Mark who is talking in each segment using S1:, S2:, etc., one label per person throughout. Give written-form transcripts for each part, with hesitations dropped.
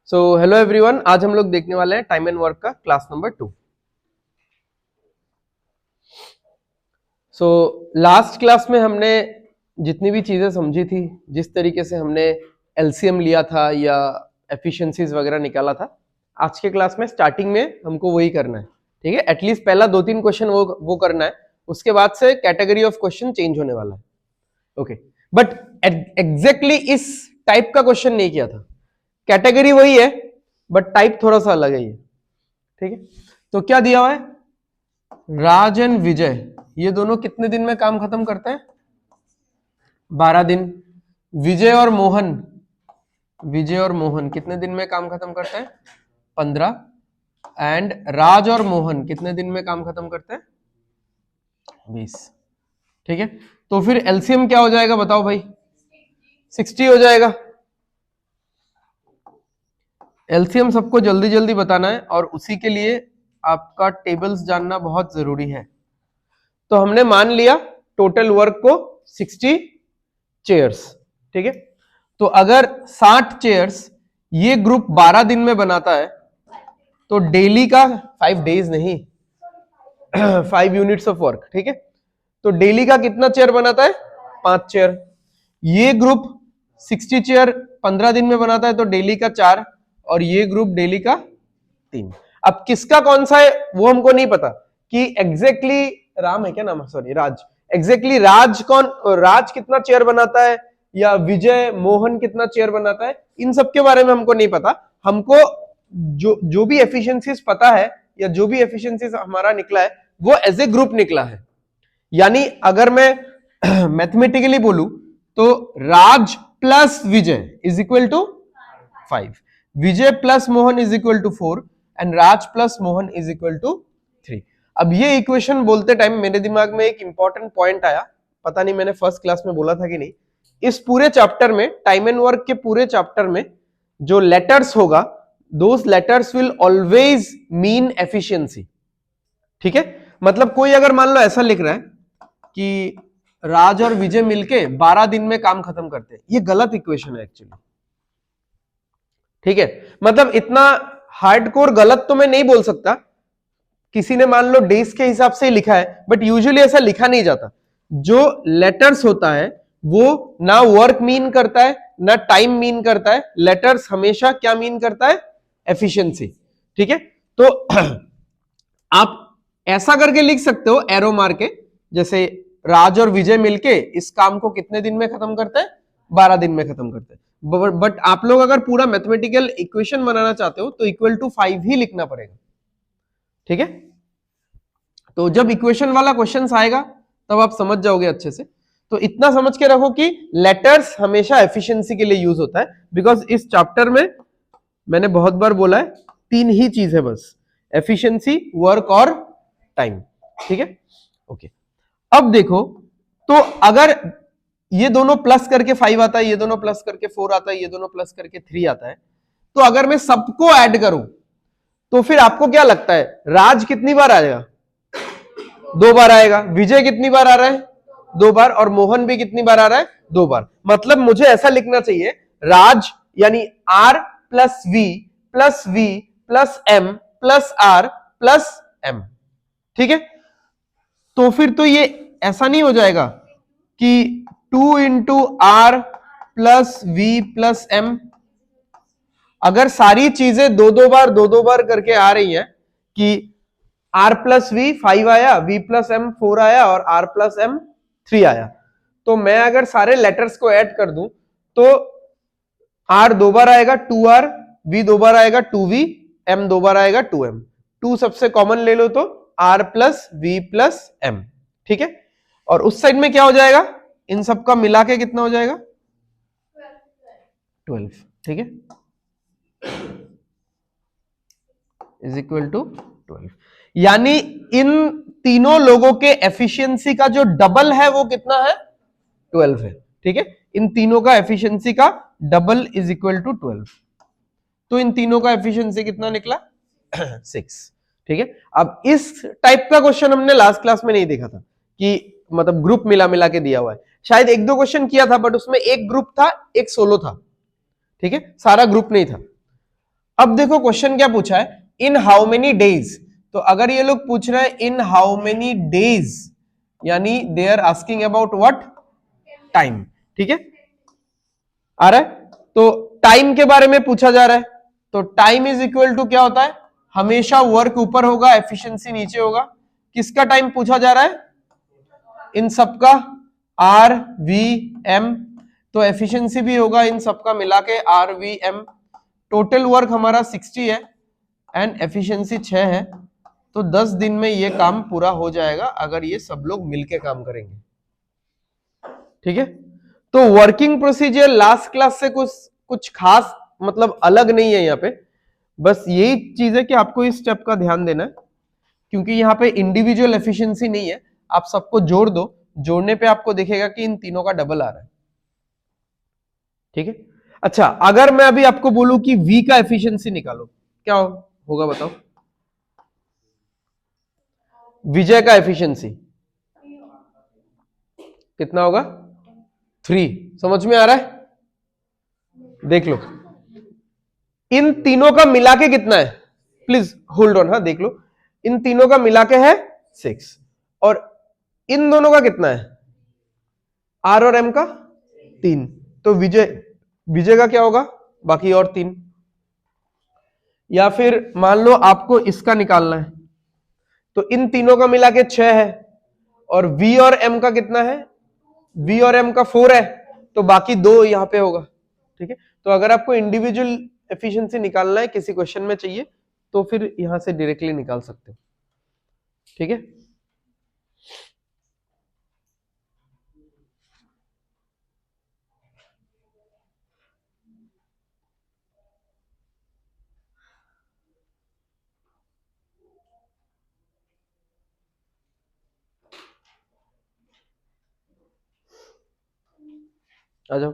S1: So hello everyone, आज हम लोग देखने वाले हैं टाइम एंड वर्क का class number 2। So last class में हमने जितनी भी चीजें समझी थी, जिस तरीके से हमने एलसीएम लिया था या एफिशिएंसीज वगैरह निकाला था, आज के क्लास में स्टार्टिंग में हमको वही करना है। ठीक है, एटलीस्ट पहला 2-3 क्वेश्चन वो करना है। उसके बाद से कैटेगरी ऑफ क्वेश्चन चेंज होने वाला है। ओके, बट एग्जैक्टली इस टाइप का क्वेश्चन नहीं किया था। कैटेगरी वही है बट टाइप थोड़ा सा अलग है ये। ठीक है, तो क्या दिया हुआ है, राज एंड विजय ये दोनों कितने दिन में काम खत्म करते हैं? 12 दिन। विजय और मोहन कितने दिन में काम खत्म करते हैं? 15। एंड राज और मोहन कितने दिन में काम खत्म करते हैं? 20। ठीक है, तो फिर एलसीएम क्या हो जाएगा बताओ भाई? 60 हो जाएगा। एलसीएम सबको जल्दी जल्दी बताना है और उसी के लिए आपका टेबल्स जानना बहुत जरूरी है। तो हमने मान लिया टोटल वर्क को 60 चेयर्स। ठीक है, तो अगर 60 चेयर्स ये ग्रुप 12 दिन में बनाता है तो डेली का 5 डेज नहीं 5 यूनिट्स ऑफ वर्क। ठीक है, तो डेली का कितना चेयर बनाता है? 5 चेयर। ये ग्रुप 60 चेयर 15 दिन में बनाता है तो डेली का 4 और ये ग्रुप डेली का 3। अब किसका कौन सा है वो हमको नहीं पता कि एग्जैक्टली राम है क्या नाम, सॉरी राज, एग्जैक्टली राज कितना चेयर बनाता है या विजय मोहन कितना चेयर बनाता है, इन सब के बारे में हमको नहीं पता। हमको जो भी एफिशिएंसीज पता है या जो भी एफिशिएंसीज हमारा निकला है वो एज ए ग्रुप निकला है। यानी अगर मैं मैथमेटिकली बोलूं तो Raj plus Vijay is equal to 5, Vijay plus Mohan is equal to 4 and Raj plus Mohan is equal to 3। अब ये इक्वेशन बोलते टाइम मेरे दिमाग में एक इंपॉर्टेंट पॉइंट आया, पता नहीं मैंने फर्स्ट क्लास में बोला था कि नहीं। इस पूरे चैप्टर में, टाइम एंड वर्क के पूरे चैप्टर में जो लेटर्स होगा, those letters will always mean efficiency. ठीक है, मतलब कोई अगर मान लो ऐसा लिख रहा है कि राज और विजय मिलके 12 दिन में काम खत्म करते हैं, ये गलत इक्वेशन है एक्चुअली। ठीक है, मतलब इतना हार्डकोर गलत तो मैं नहीं बोल सकता, किसी ने मान लो डेज के हिसाब से ही लिखा है बट यूजुअली ऐसा लिखा नहीं जाता। जो लेटर्स होता है वो ना वर्क मीन करता है ना टाइम मीन करता है, लेटर्स हमेशा क्या मीन करता है? एफिशिएंसी। ठीक है, तो आप ऐसा करके लिख सकते हो एरो मार के, जैसे राज और विजय मिलके इस काम को कितने दिन में खत्म करते हैं? 12 दिन में खत्म करते हैं। बट आप लोग अगर पूरा मैथमेटिकल इक्वेशन बनाना चाहते हो तो इक्वल टू 5 ही लिखना पड़ेगा। ठीक है, तो जब इक्वेशन वाला क्वेश्चन आएगा तब आप समझ जाओगे अच्छे से। तो इतना समझ के रखो कि लेटर्स हमेशा एफिशिएंसी के लिए यूज होता है, बिकॉज इस चैप्टर में मैंने बहुत बार बोला है 3 ही चीज है बस, एफिशिएंसी, वर्क और टाइम। ठीक है, ओके। अब देखो, तो अगर ये दोनों प्लस करके 5 आता है, ये दोनों प्लस करके 4 आता है, ये दोनों प्लस करके 3 आता है, तो अगर मैं सबको ऐड करूं तो फिर आपको क्या लगता है राज कितनी बार आएगा? 2 बार आएगा। विजय कितनी बार आ रहा है? 2 बार। और मोहन भी कितनी बार आ रहा है? 2 बार। मतलब मुझे ऐसा लिखना चाहिए, राज यानी R plus V plus M plus R plus M. ठीक है, तो फिर तो ये ऐसा नहीं हो जाएगा कि 2 into R plus V plus M. अगर सारी चीजें दो बार करके आ रही है कि आर प्लस वी 5 आया, वी प्लस एम 4 आया और आर प्लस एम 3 आया, तो मैं अगर सारे लेटर्स को ऐड कर दूं तो आर 2 बार आएगा 2r, वी 2 बार आएगा 2v, एम 2 बार आएगा 2m। 2 सबसे कॉमन ले लो तो R plus V plus M. ठीक है, और उस साइड में क्या हो जाएगा? इन सबका मिला के कितना हो जाएगा? 12। ठीक है, इज इक्वल टू 12। यानी इन तीनों लोगों के एफिशिएंसी का जो डबल है वो कितना है? 12 है। ठीक है, इन तीनों का एफिशिएंसी का डबल इज इक्वल टू 12। तो इन तीनों का एफिशिएंसी कितना निकला? 6। ठीक है, अब इस टाइप का क्वेश्चन हमने लास्ट क्लास में नहीं देखा था कि मतलब ग्रुप मिला मिला के दिया हुआ है। शायद 1-2 क्वेश्चन किया था बट उसमें एक ग्रुप था, एक सोलो था। ठीक है, सारा ग्रुप नहीं था। अब देखो क्वेश्चन क्या पूछा है, इन हाउ मेनी डेज। तो अगर ये लोग पूछ रहे हैं इन हाउ मेनी डेज, यानी they are asking about what, time. ठीक है, आ रहा है। तो टाइम के बारे में पूछा जा रहा है, तो टाइम इज इक्वल टू क्या होता है, हमेशा वर्क ऊपर होगा, एफिशिएंसी नीचे होगा। किसका टाइम पूछा जा रहा है, इन सबका आर वी एम, तो एफिशिएंसी भी होगा इन सबका मिला के R V M. Total work हमारा 60 है एंड एफिशिएंसी 6 है, तो 10 दिन में ये काम पूरा हो जाएगा अगर ये सब लोग मिलके काम करेंगे। ठीक है, तो वर्किंग प्रोसीजर लास्ट क्लास से कुछ खास मतलब अलग नहीं है यहाँ पे, बस यही चीज है कि आपको इस स्टेप का ध्यान देना है, क्योंकि यहाँ पे इंडिविजुअल एफिशिएंसी नहीं है, आप सबको जोड़ दो, जोड़ने पे आपको दिखेगा कि इन तीनों का डबल आ रहा है। ठीक है, अच्छा अगर मैं अभी आपको बोलूं कि V का एफिशिएंसी निकालो, क्या होगा बताओ, विजय का एफिशिएंसी कितना होगा, 3। समझ में आ रहा है, देख लो इन तीनों का मिला के कितना है, प्लीज होल्ड ऑन, हाँ देख लो, इन तीनों का मिला के है 6, और इन दोनों का कितना है, R और M का 3, तो विजय का क्या होगा, बाकी और 3। या फिर मान लो आपको इसका निकालना है, तो इन तीनों का मिला के 6 है, और V और M का कितना है, V और M का 4 है, तो बाकी 2 यहां पे होगा। ठीक है, तो अगर आपको इंडिविजुअल एफिशिएंसी निकालना है, किसी क्वेश्चन में चाहिए, तो फिर यहां से डायरेक्टली निकाल सकते हो। ठीक है, आ जाओ।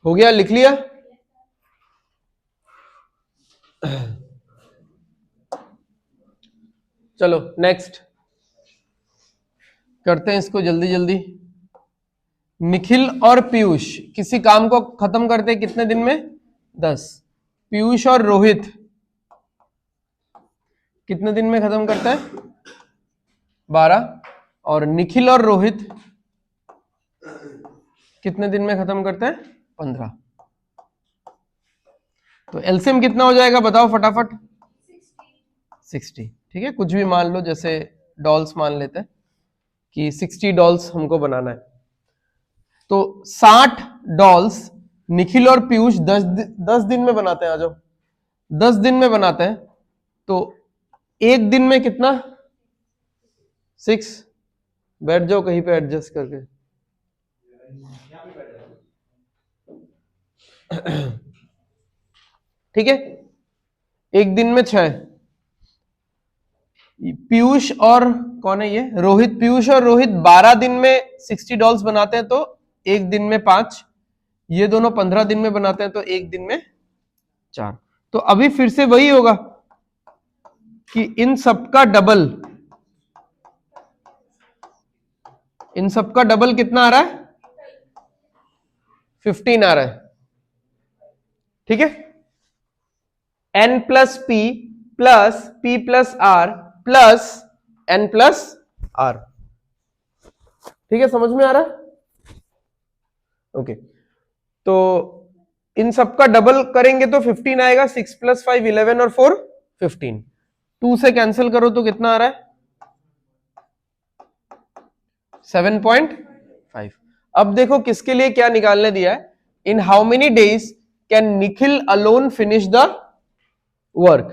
S1: हो गया, लिख लिया। चलो नेक्स्ट करते हैं इसको जल्दी जल्दी। निखिल और पीयूष किसी काम को खत्म करते हैं कितने दिन में, 10। पीयूष और रोहित कितने दिन में खत्म करता है, 12। और निखिल और रोहित कितने दिन में खत्म करते हैं, 15। तो एलसीएम कितना हो जाएगा बताओ फटाफट, 60। ठीक है, कुछ भी मान लो, जैसे डॉल्स मान लेते हैं कि 60 डॉल्स हमको बनाना है, तो 60 डॉल्स निखिल और पीयूष 10 दिन में बनाते हैं। आ जाओ, 10 दिन में बनाते हैं, तो एक दिन में कितना, 6। बैठ जाओ कहीं पे एडजस्ट करके। ठीक है, एक दिन में 6। पीयूष और कौन है ये, रोहित, पीयूष और रोहित 12 दिन में 60 डॉल्स बनाते हैं, तो एक दिन में 5। ये दोनों 15 दिन में बनाते हैं, तो एक दिन में 4। तो अभी फिर से वही होगा कि इन सबका डबल, इन सबका डबल कितना आ रहा है, 15 आ रहा है। ठीक है, n plus p plus r plus n plus r। ठीक है, समझ में आ रहा है, ओके। तो इन सबका डबल करेंगे तो 15 आएगा, 6 प्लस 5 11 और 4 15। 2 से कैंसिल करो तो कितना आ रहा है, 7.5। अब देखो किसके लिए क्या निकालने दिया है, इन how many days can Nikhil alone finish the work.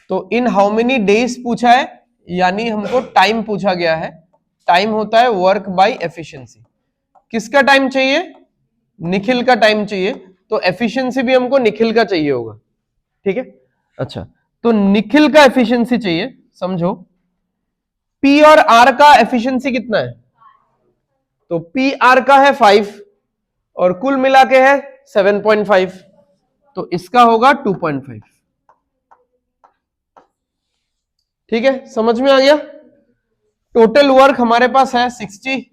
S1: तो इन हाउ मेनी डेज पूछा है, यानी हमको टाइम पूछा गया है। टाइम होता है वर्क बाय एफिशिएंसी। किसका टाइम चाहिए? निखिल का टाइम चाहिए, तो एफिशिएंसी भी हमको निखिल का चाहिए होगा। ठीक है, अच्छा, तो निखिल का एफिशिएंसी चाहिए। समझो पी और आर का एफिशिएंसी कितना है? तो पी आर का है 5 और कुल मिला के है 7.5, तो इसका होगा 2.5। ठीक है, समझ में आ गया? टोटल वर्क हमारे पास है 60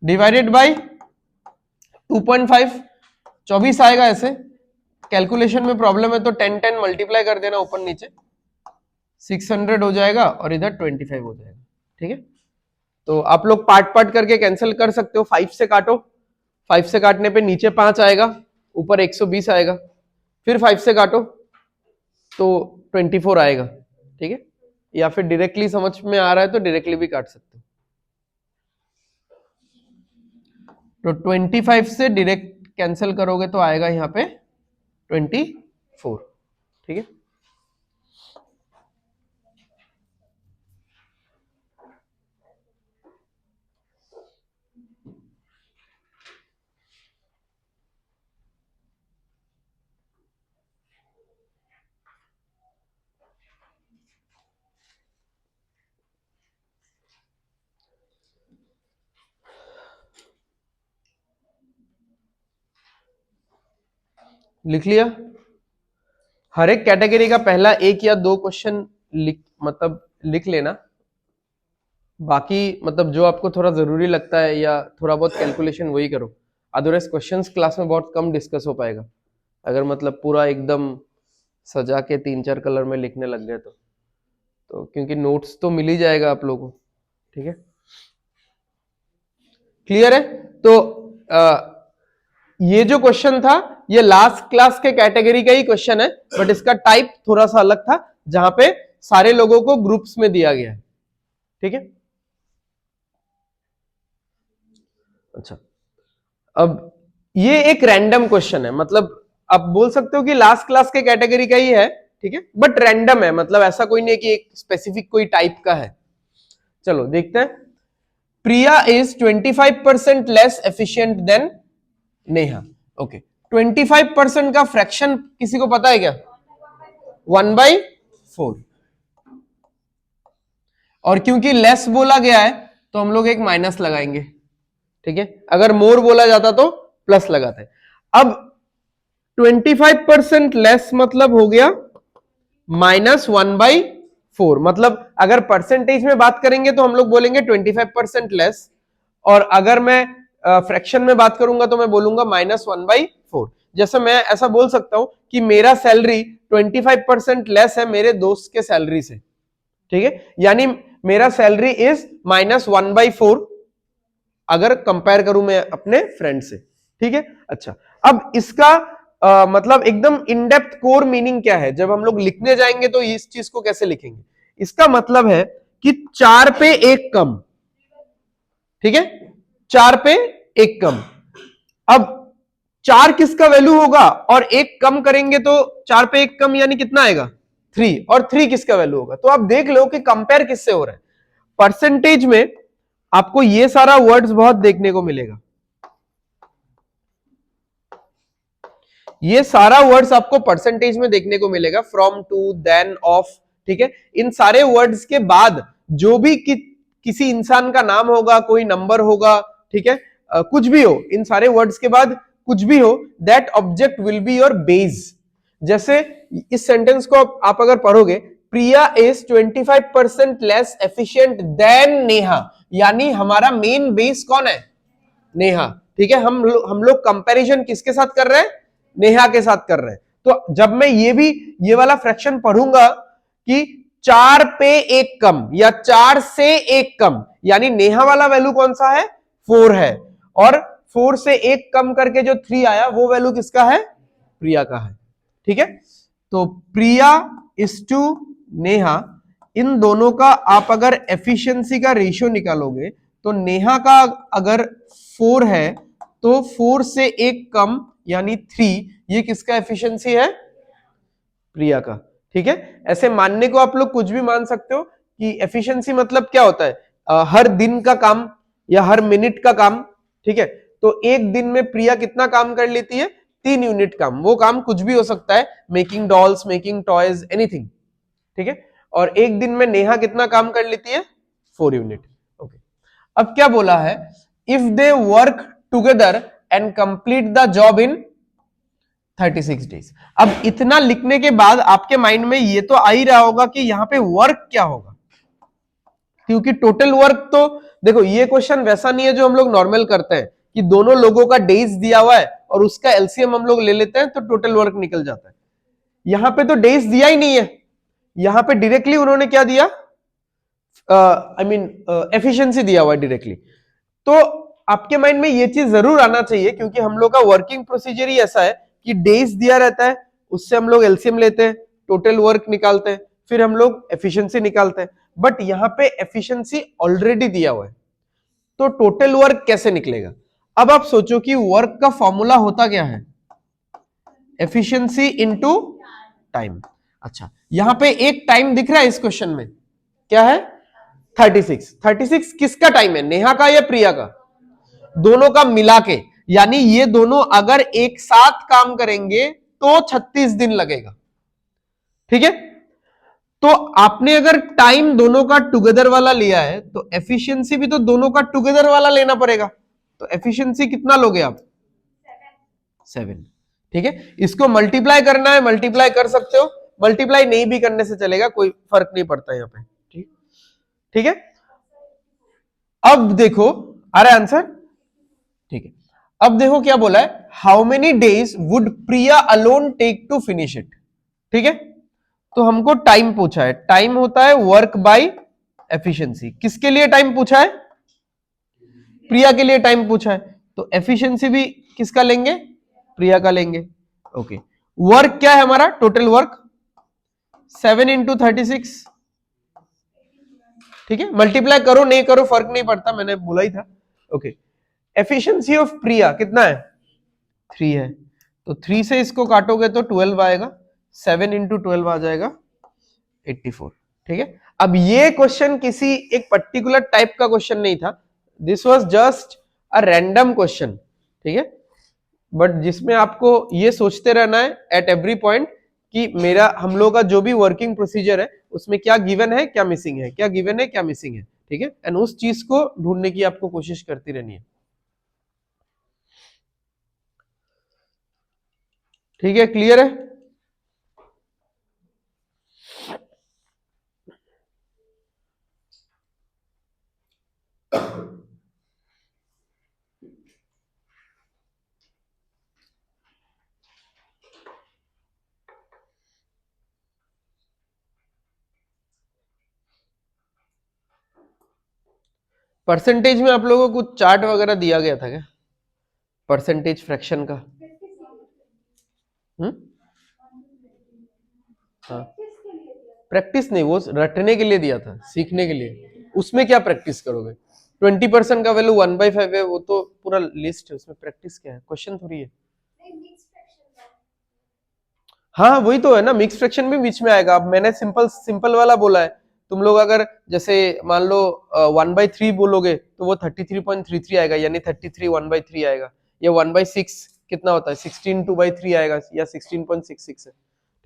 S1: डिवाइडेड बाय 2.5, 24 आएगा। ऐसे कैलकुलेशन में प्रॉब्लम है तो 10 मल्टीप्लाई कर देना ऊपर नीचे, 600 हो जाएगा और इधर 25 हो जाएगा। ठीक है, तो आप लोग पार्ट पार्ट करके कैंसिल कर सकते हो। 5 से काटो, 5 से काटने पे नीचे 5 आएगा, ऊपर 120 आएगा, फिर 5 से काटो तो 24 आएगा। ठीक है, या फिर डायरेक्टली समझ में आ रहा है तो डायरेक्टली भी काट सकते हो। तो 25 से डायरेक्ट कैंसिल करोगे तो आएगा यहाँ पे 24। ठीक है, लिख लिया? हर एक कैटेगरी का पहला 1 या 2 क्वेश्चन लिख लेना। बाकी जो आपको थोड़ा जरूरी लगता है या थोड़ा बहुत कैलकुलेशन वही करो। अदरवाइज क्वेश्चंस क्लास में बहुत कम डिस्कस हो पाएगा अगर पूरा एकदम सजा के 3-4 कलर में लिखने लग गए तो क्योंकि नोट्स तो मिल ही जाएगा आप लोगों को। ठीक है, क्लियर है? तो ये जो क्वेश्चन था ये लास्ट क्लास के कैटेगरी का ही क्वेश्चन है, बट इसका टाइप थोड़ा सा अलग था जहां पे सारे लोगों को ग्रुप्स में दिया गया है। ठीक है, अच्छा, अब ये एक रैंडम क्वेश्चन है, आप बोल सकते हो कि लास्ट क्लास के कैटेगरी का ही है। ठीक है, बट रैंडम है, ऐसा कोई नहीं है कि एक स्पेसिफिक कोई टाइप का है। चलो देखते हैं। Priya is 25% less efficient than Neha. Okay, 25% का फ्रैक्शन किसी को पता है क्या? 1/4। और क्योंकि लेस बोला गया है तो हम लोग एक माइनस लगाएंगे। ठीक है, अगर मोर बोला जाता तो प्लस लगाते। अब 25% लेस हो गया -1/4। अगर परसेंटेज में बात करेंगे तो हम लोग बोलेंगे 25% लेस, और अगर मैं फ्रैक्शन में बात करूंगा तो मैं बोलूंगा -1/4। जैसे मैं ऐसा बोल सकता हूं कि मेरा सैलरी 25% लेस है मेरे दोस्त के सैलरी से। ठीक है, यानी मेरा सैलरी इज -1/4 अगर कंपेयर करूं मैं अपने फ्रेंड से। ठीक है, अच्छा, अब इसका एकदम इन डेप्थ कोर मीनिंग क्या है? जब हम लोग लिखने जाएंगे तो इस चीज को कैसे लिखेंगे? इसका मतलब है कि 4 पे 1 कम। ठीक है, 4 पे 1 कम। अब 4 किसका वैल्यू होगा और 1 कम करेंगे तो 4 पे 1 कम यानी कितना आएगा? 3। और 3 किसका वैल्यू होगा? तो आप देख लो कि कंपेयर किससे हो रहा है। परसेंटेज में आपको ये सारा वर्ड्स बहुत देखने को मिलेगा, ये सारा वर्ड्स आपको परसेंटेज में देखने को मिलेगा, फ्रॉम, टू, देन, ऑफ। ठीक है, इन सारे वर्ड्स के बाद जो भी किसी इंसान का नाम होगा, कोई नंबर होगा, ठीक है, कुछ भी हो, इन सारे वर्ड्स के बाद कुछ भी हो, that object will be your base. जैसे इस सेंटेंस को आप अगर पढ़ोगे, Priya is 25% less efficient than Neha, यानी हमारा मेन बेस कौन है? नेहा। ठीक है, हम लोग कंपैरिजन किसके साथ कर रहे हैं? नेहा के साथ कर रहे हैं। तो जब मैं ये वाला फ्रैक्शन पढ़ूंगा कि 4 पे 1 कम या 4 से 1 कम, यानी नेहा वाला वैल्यू कौन सा है? 4 है, और 4 से 1 कम करके जो 3 आया वो वैल्यू किसका है? प्रिया का है। ठीक है, तो प्रिया इज टू नेहा, इन दोनों का आप अगर एफिशिएंसी का रेशियो निकालोगे तो नेहा का अगर 4 है तो 4 से 1 कम यानी 3, ये किसका एफिशिएंसी है? प्रिया का। ठीक है, ऐसे मानने को आप लोग कुछ भी मान सकते हो कि एफिशिएंसी मतलब क्या होता है, हर दिन का काम या हर मिनट का काम। ठीक है, तो एक दिन में प्रिया कितना काम कर लेती है, 3 यूनिट काम। वो काम कुछ भी हो सकता है, making dolls, making toys, anything. ठीक है, और एक दिन में नेहा कितना काम कर लेती है, 4 यूनिट। ओके, अब क्या बोला है, if they work together and complete the job in 36 days. अब इतना लिखने के बाद आपके माइंड में ये तो आ ही रहा होगा कि यहां पे वर्क क्या होगा, क्योंकि टोटल वर्क तो देखो, ये क्वेश्चन वैसा नहीं है जो हम लोग नॉर्मल करते हैं कि दोनों लोगों का डेज दिया हुआ है और उसका एलसीएम हम लोग ले लेते हैं तो टोटल वर्क निकल जाता है। यहां पे तो डेज दिया ही नहीं है, यहां पे डायरेक्टली उन्होंने क्या दिया, आई मीन एफिशिएंसी दिया हुआ है डायरेक्टली। तो आपके माइंड में ये चीज जरूर आना चाहिए, क्योंकि हम लोग का वर्किंग प्रोसीजर ही ऐसा है कि डेज दिया रहता है, उससे हम लोग एलसीएम लेते हैं, टोटल वर्क निकालते हैं, फिर हम लोग एफिशिएंसी निकालते हैं। बट यहां पे एफिशिएंसी ऑलरेडी दिया हुआ है, तो टोटल वर्क कैसे निकलेगा। अब आप सोचो कि वर्क का फॉर्मूला होता क्या है, एफिशिएंसी इनटू टाइम। अच्छा, यहां पे एक टाइम दिख रहा है इस क्वेश्चन में, क्या है, 36। 36 किसका टाइम है, नेहा का या प्रिया का, दोनों का मिला के। यानी ये दोनों अगर एक साथ काम करेंगे तो 36 दिन लगेगा। ठीक है, तो आपने अगर टाइम दोनों का टुगेदर वाला लिया है तो एफिशिएंसी भी तो दोनों का टुगेदर वाला लेना पड़ेगा। तो एफिशिएंसी कितना लोगे आप, 7। ठीक है, इसको मल्टीप्लाई करना है, मल्टीप्लाई कर सकते हो, मल्टीप्लाई नहीं भी करने से चलेगा, कोई फर्क नहीं पड़ता यहाँ पे। ठीक, ठीक है, अब देखो आ रहा है आंसर। ठीक है, अब देखो क्या बोला है, how many days would Priya alone take to finish it. ठीक है, तो हमको टाइम पूछा है, टाइम होता है वर्क बाय एफिशिएंसी। किसके लिए टाइम पूछा है, प्रिया के लिए टाइम पूछा है, तो एफिशिएंसी भी किसका लेंगे, प्रिया का लेंगे। ओके, वर्क क्या है हमारा, टोटल वर्क 7 इंटू 36। ठीक है, मल्टीप्लाई करो नहीं करो फर्क नहीं पड़ता, मैंने बोला ही था। ओके, एफिशिएंसी ऑफ प्रिया कितना है, 3 है, तो 3 से इसको काटोगे तो 12 आएगा, 7 इंटू 12 आ जाएगा 84। ठीक है, अब ये क्वेश्चन किसी एक पर्टिकुलर टाइप का क्वेश्चन नहीं था, this was just a random question. ठीक है, बट जिसमें आपको ये सोचते रहना है एट एवरी पॉइंट कि मेरा, हम लोग का जो भी वर्किंग प्रोसीजर है उसमें क्या गिवन है क्या मिसिंग है, क्या गिवन है क्या मिसिंग है। ठीक है, एंड उस चीज को ढूंढने की आपको कोशिश करती रहनी है। ठीक है, क्लियर है। परसेंटेज में आप लोगों को कुछ चार्ट वगैरह दिया गया था क्या, परसेंटेज फ्रैक्शन का। हम्म, हाँ, प्रैक्टिस नहीं, वो रटने के लिए दिया था, सीखने के लिए। उसमें क्या प्रैक्टिस करोगे, 20% का वैल्यू 1/5 है, वो तो पूरा लिस्ट है, उसमें प्रैक्टिस क्या है, क्वेश्चन थोड़ी है। हाँ वही तो है ना, मिक्स फ्रैक्शन भी बीच में आएगा। अब मैंने सिंपल सिंपल वाला बोला है, तुम लोग अगर जैसे मान लो 1/3 बोलोगे तो वो 33.33 आएगा, यानी 33 1/3 आएगा। या 1/6 कितना होता है, 16 2/3 आएगा, या 16.66 है।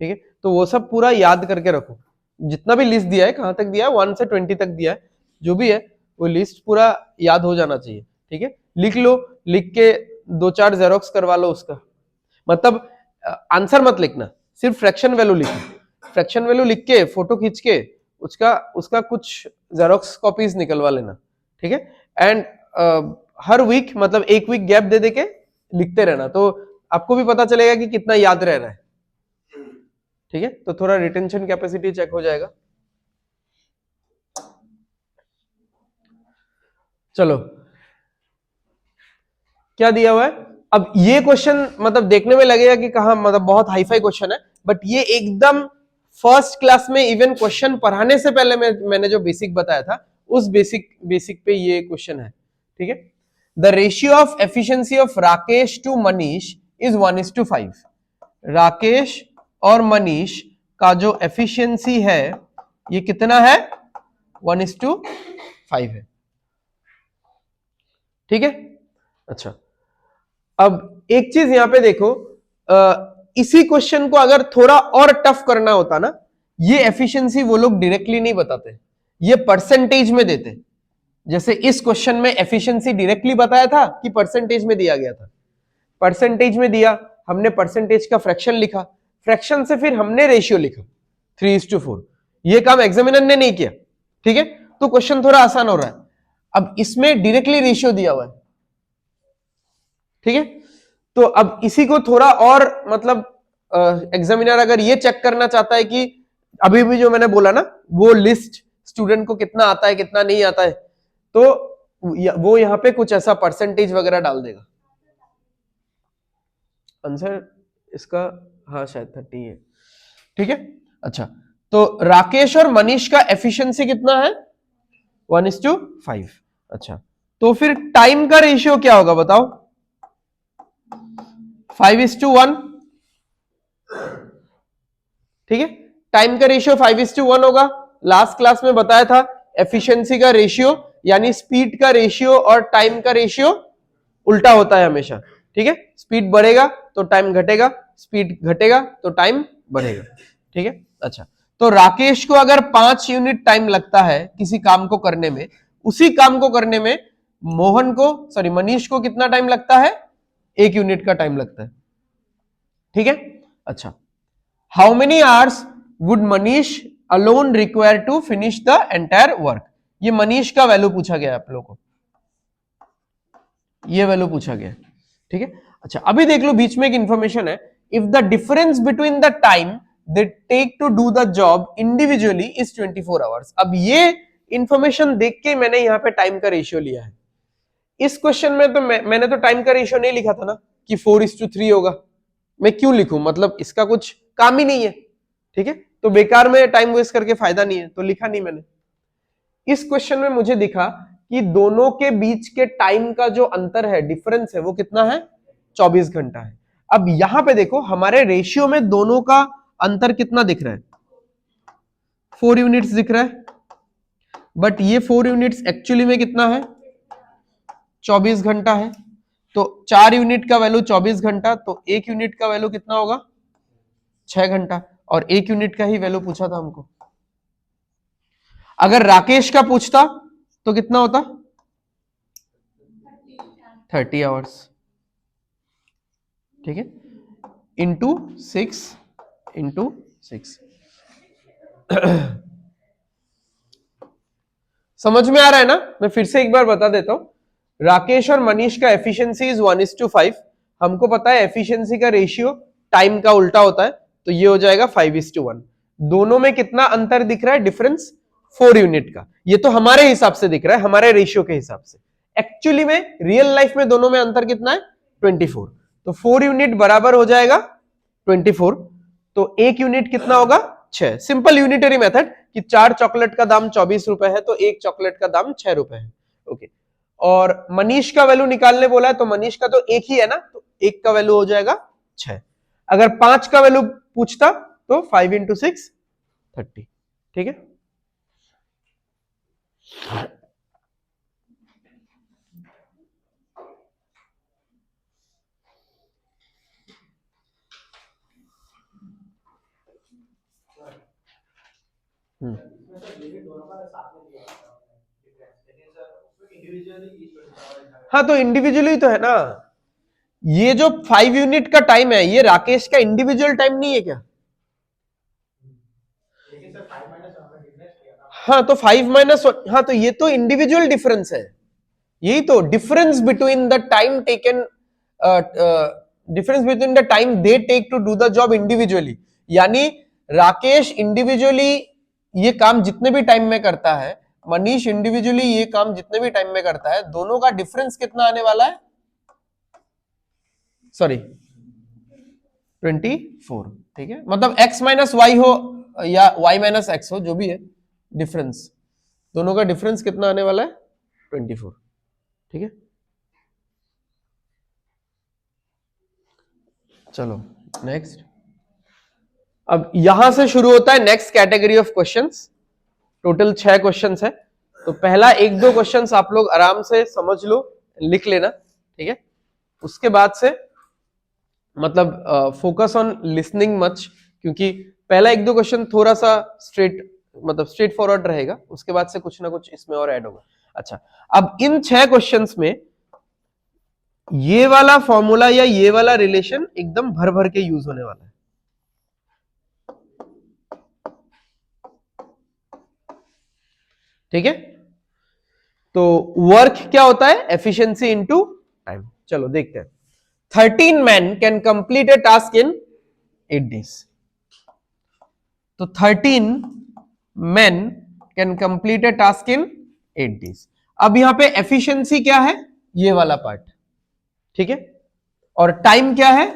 S1: ठीक है, तो वो सब पूरा याद करके रखो, जितना भी लिस्ट दिया है, कहाँ तक दिया है, 1 से 20 तक दिया है, जो भी है वो लिस्ट पूरा याद हो जाना चाहिए। ठीक है, लिख लो, लिख के 2-4 जेरोक्स करवा लो उसका, मतलब आंसर मत लिखना, सिर्फ फ्रैक्शन वैल्यू लिखो। फ्रैक्शन वैल्यू लिख के फोटो खींच के उसका उसका कुछ जेरोक्स कॉपीज निकलवा लेना। ठीक है, एंड हर वीक मतलब एक वीक गैप दे दे के लिखते रहना, तो आपको भी पता चलेगा कि कितना याद रह रहा है। ठीक है, तो थोड़ा रिटेंशन कैपेसिटी चेक हो जाएगा। चलो, क्या दिया हुआ है, अब ये क्वेश्चन मतलब देखने में लगेगा कि कहा मतलब बहुत हाईफाई क्वेश्चन है, बट ये एकदम फर्स्ट क्लास में इवन क्वेश्चन पढ़ाने से पहले मैंने जो बेसिक बताया था उस बेसिक पे ये क्वेश्चन है। ठीक है, the ratio of efficiency of Rakesh to Manish is 1:5। Rakesh और मनीष का जो एफिशिएंसी है ये कितना है, 1:5 है। ठीक है, अच्छा अब एक चीज यहां पे देखो, इसी क्वेश्चन को अगर थोड़ा और टफ करना होता ना, ये एफिशिएंसी वो लोग डायरेक्टली नहीं बताते, ये परसेंटेज में देते। जैसे इस क्वेश्चन में एफिशिएंसी डायरेक्टली बताया था कि परसेंटेज में दिया गया था, परसेंटेज में दिया, हमने परसेंटेज का फ्रैक्शन लिखा, फ्रैक्शन से फिर हमने रेशियो लिखा 3:4। ये काम एग्जामिनर ने नहीं किया। ठीक है, तो क्वेश्चन थोड़ा आसान हो रहा है। अब इसमें डायरेक्टली रेशियो दिया हुआ है। ठीक है, तो अब इसी को थोड़ा और मतलब एग्जामिनर अगर ये चेक करना चाहता है कि अभी भी जो मैंने बोला ना वो लिस्ट स्टूडेंट को कितना आता है कितना नहीं आता है, तो वो यहां पे कुछ ऐसा परसेंटेज वगैरह डाल देगा। आंसर इसका हाँ शायद 30 है। ठीक है, अच्छा तो राकेश और मनीष का एफिशिएंसी कितना है, 1:5। अच्छा तो फिर टाइम का रेशियो क्या होगा बताओ, 5:1। ठीक है, टाइम का रेशियो 5:1 होगा। लास्ट क्लास में बताया था एफिशिएंसी का रेशियो यानी स्पीड का रेशियो और टाइम का रेशियो उल्टा होता है हमेशा। ठीक है, स्पीड बढ़ेगा तो टाइम घटेगा, स्पीड घटेगा तो टाइम बढ़ेगा। ठीक है, अच्छा तो राकेश को अगर 5 यूनिट टाइम लगता है किसी काम को करने में, उसी काम को करने में मनीष को कितना टाइम लगता है, 1 यूनिट का टाइम लगता है। ठीक है, अच्छा how many hours would Manish alone require to finish the entire work. ये मनीष का वैल्यू पूछा गया आप लोगों को, ये वैल्यू पूछा गया। ठीक है, अच्छा अभी देख लो बीच में एक इंफॉर्मेशन है, if the difference between the time they take to do the job individually is 24 hours. अब ये इंफॉर्मेशन देख के मैंने यहां पे टाइम का रेशियो लिया है। इस क्वेश्चन में तो मैंने तो टाइम का रेशियो नहीं लिखा था ना कि 4:3 होगा, मैं क्यों लिखूं, मतलब इसका कुछ काम ही नहीं है। ठीक है, तो बेकार में टाइम वेस्ट करके फायदा नहीं है, तो लिखा नहीं मैंने। इस क्वेश्चन में मुझे दिखा कि दोनों के बीच के टाइम का जो अंतर है, डिफरेंस है, वो कितना है, 24 घंटा है। अब यहां पे देखो हमारे रेशियो में दोनों का अंतर कितना दिख रहा है, 4 यूनिट्स दिख रहा है, बट ये 4 यूनिट्स एक्चुअली में कितना है, 24 घंटा है। तो 4 यूनिट का वैल्यू 24 घंटा, तो 1 यूनिट का वैल्यू कितना होगा, 6 घंटा, और 1 यूनिट का ही वैल्यू पूछा था हमको। अगर राकेश का पूछता तो कितना होता, 30 आवर्स। ठीक है, इंटू 6 समझ में आ रहा है ना, मैं फिर से एक बार बता देता हूं। राकेश और मनीष का एफिशिएंसी इज 1:5। हमको पता है एफिशिएंसी का रेशियो टाइम का उल्टा होता है, तो ये हो जाएगा 5:1। दोनों में कितना अंतर दिख रहा है, डिफरेंस 4 यूनिट का। ये तो हमारे हिसाब से दिख रहा है, हमारे रेशियो के हिसाब से। एक्चुअली में रियल लाइफ में दोनों में अंतर कितना है, 24। तो 4 यूनिट बराबर हो जाएगा 24, तो 1 यूनिट कितना होगा, 6। सिंपल यूनिटरी मेथड कि 4 चॉकलेट का दाम 24 रुपए है तो 1 चॉकलेट का दाम 6 रुपए है। ओके, और मनीष का वैल्यू निकालने बोला है, तो मनीष का तो एक ही है ना, तो 1 का वैल्यू हो जाएगा 6। अगर 5 का वैल्यू पूछता तो 5 × 6 30। ठीक है, हाँ तो इंडिविजुअली तो है ना, ये जो 5 यूनिट का टाइम है ये राकेश का इंडिविजुअल टाइम नहीं है क्या, हाँ तो 5 माइनस, हाँ तो ये तो इंडिविजुअल डिफरेंस है, यही तो difference between the time taken, difference between the time they take to do the job individually. यानी राकेश इंडिविजुअली ये काम जितने भी टाइम में करता है, मनीष इंडिविजुअली ये काम जितने भी टाइम में करता है, दोनों का डिफरेंस कितना आने वाला है, सॉरी 24। ठीक है, मतलब x माइनस वाई हो या y माइनस एक्स हो, जो भी है डिफरेंस, दोनों का डिफरेंस कितना आने वाला है, 24। ठीक है, चलो नेक्स्ट। अब यहां से शुरू होता है next category of questions. Total 6 questions है, तो पहला 1-2 क्वेश्चंस आप लोग आराम से समझ लो, लिख लेना, ठीक है। उसके बाद से मतलब फोकस ऑन लिसनिंग मच, क्योंकि पहला 1-2 क्वेश्चन थोड़ा सा स्ट्रेट फॉरवर्ड रहेगा, उसके बाद से कुछ ना कुछ इसमें और ऐड होगा। अच्छा, अब इन 6 क्वेश्चंस में ये वाला फॉर्मूला या ये वाला रिलेशन एकदम भर भर के यूज होने वाला है, ठीक है। तो वर्क क्या होता है, एफिशिएंसी इनटू टाइम। चलो देखते हैं। 13 men can complete A task in 8 days। तो 13 men can complete A task in 8 days। अब यहां पे एफिशिएंसी क्या है, ये वाला पार्ट, ठीक है, और टाइम क्या है,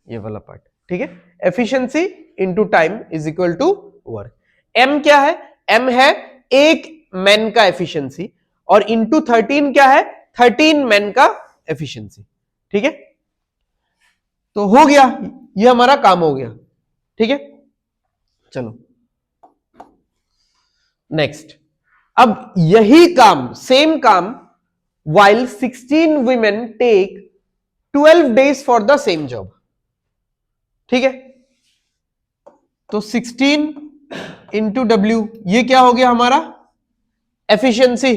S1: ये वाला पार्ट, ठीक है। Efficiency into time is equal to work. M क्या है, एम है एक मैन का एफिशिएंसी, और इंटू 13 क्या है, 13 मैन का एफिशिएंसी, ठीक है। तो हो गया, ये हमारा काम हो गया, ठीक है। चलो नेक्स्ट। अब यही काम, सेम काम, while 16 women take 12 days for the same job, ठीक है। तो 16 इंटू डब्ल्यू, ये क्या हो गया हमारा, एफिशिएंसी,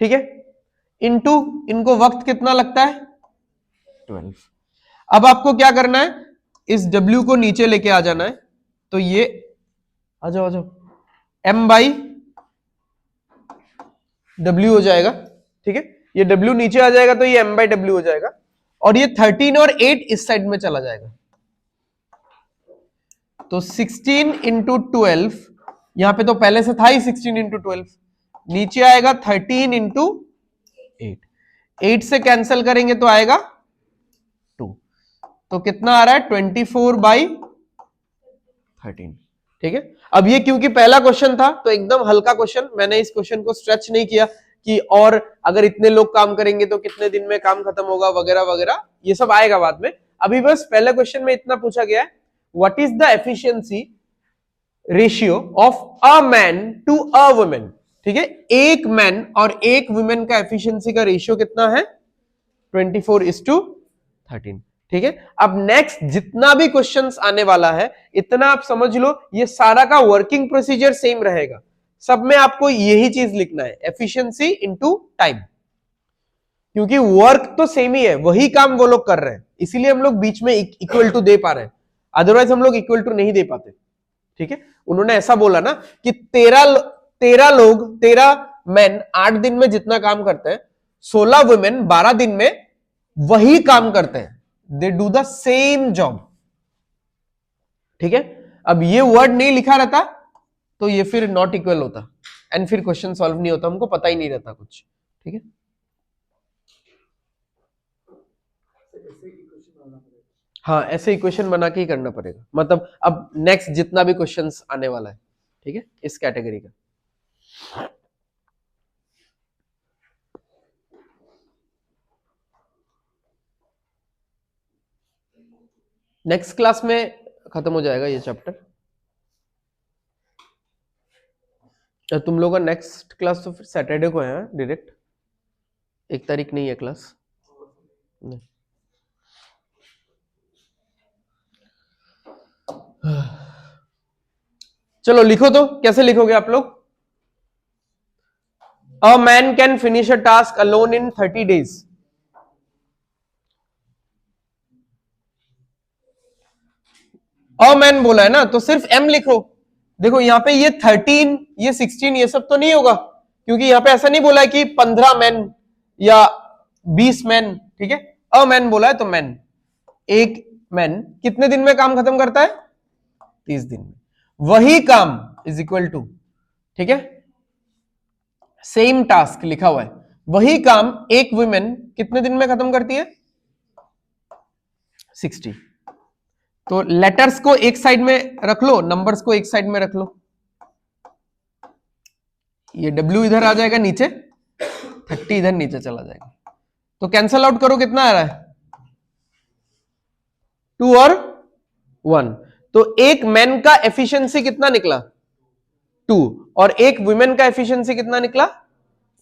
S1: ठीक है, इंटू इनको वक्त कितना लगता है, 12। अब आपको क्या करना है, इस डब्ल्यू को नीचे लेके आ जाना है, तो ये आ जाओ आ जाओ, एम बाई डब्ल्यू हो जाएगा, ठीक है। ये डब्ल्यू नीचे आ जाएगा तो ये एम बाई डब्ल्यू हो जाएगा, और ये 13 और 8 इस साइड में चला जाएगा। तो 16 इंटू 12, यहां पे तो पहले से था ही 16 इंटू 12, नीचे आएगा 13 इंटू 8 से कैंसिल करेंगे तो आएगा 2, तो कितना आ रहा है, 24/13, ठीक है। अब ये क्योंकि पहला क्वेश्चन था तो एकदम हल्का क्वेश्चन, मैंने इस क्वेश्चन को स्ट्रेच नहीं किया कि और अगर इतने लोग काम करेंगे तो कितने दिन में काम खत्म होगा वगैरह वगैरह, ये सब आएगा बाद में। अभी बस पहले क्वेश्चन में इतना पूछा गया है, what is the efficiency ratio of a man to a women, ठीक है। एक मैन और एक वुमेन का एफिशिएंसी का रेशियो कितना है, 24:13, ठीक है। अब नेक्स्ट जितना भी क्वेश्चंस आने वाला है, इतना आप समझ लो, ये सारा का वर्किंग प्रोसीजर सेम रहेगा, सब में आपको यही चीज लिखना है, एफिशिएंसी इनटू टाइम, क्योंकि वर्क तो सेम ही है, वही काम वो लोग कर रहे हैं, इसीलिए हम लोग बीच में इक्वल टू दे पा रहे हैं, अदरवाइज हम लोग इक्वल टू नहीं दे पाते, ठीक है। उन्होंने ऐसा बोला ना कि 13 मैन 8 दिन में जितना काम करते हैं, 16 वुमेन 12 दिन में वही काम करते हैं, they do the same job, ठीक है। अब ये वर्ड नहीं लिखा रहता तो ये फिर नॉट इक्वल होता, एंड फिर क्वेश्चन सॉल्व नहीं होता, हमको पता ही नहीं रहता कुछ, ठीक है। हाँ, ऐसे इक्वेशन बना के ही करना पड़ेगा, मतलब अब नेक्स्ट जितना भी क्वेश्चंस आने वाला है, ठीक है, इस कैटेगरी का। नेक्स्ट क्लास में खत्म हो जाएगा ये चैप्टर। तुम लोगों का नेक्स्ट क्लास तो फिर सैटरडे को है डायरेक्ट, 1 तारीख नहीं है क्लास, नहीं। चलो लिखो, तो कैसे लिखोगे आप लोग, a man can finish a task alone in 30 days। A man बोला है ना, तो सिर्फ एम लिखो। देखो यहाँ पे ये 13, ये 16, ये सब तो नहीं होगा, क्योंकि यहाँ पे ऐसा नहीं बोला है कि 15 मैन या 20 मैन, ठीक है। अ मैन बोला है, तो मैन, एक मैन कितने दिन में काम खत्म करता है, 30 दिन में, वही काम इज इक्वल टू, ठीक है, सेम टास्क लिखा हुआ है, वही काम एक वुमेन कितने दिन में खत्म करती है, 60। तो लेटर्स को एक साइड में रख लो, नंबर्स को एक साइड में रख लो, ये W इधर आ जाएगा नीचे, 30 इधर नीचे चला जाएगा, तो कैंसल आउट करो, कितना आ रहा है, 2 और 1, तो एक मैन का एफिशिएंसी कितना निकला 2 और एक वुमेन का एफिशिएंसी कितना निकला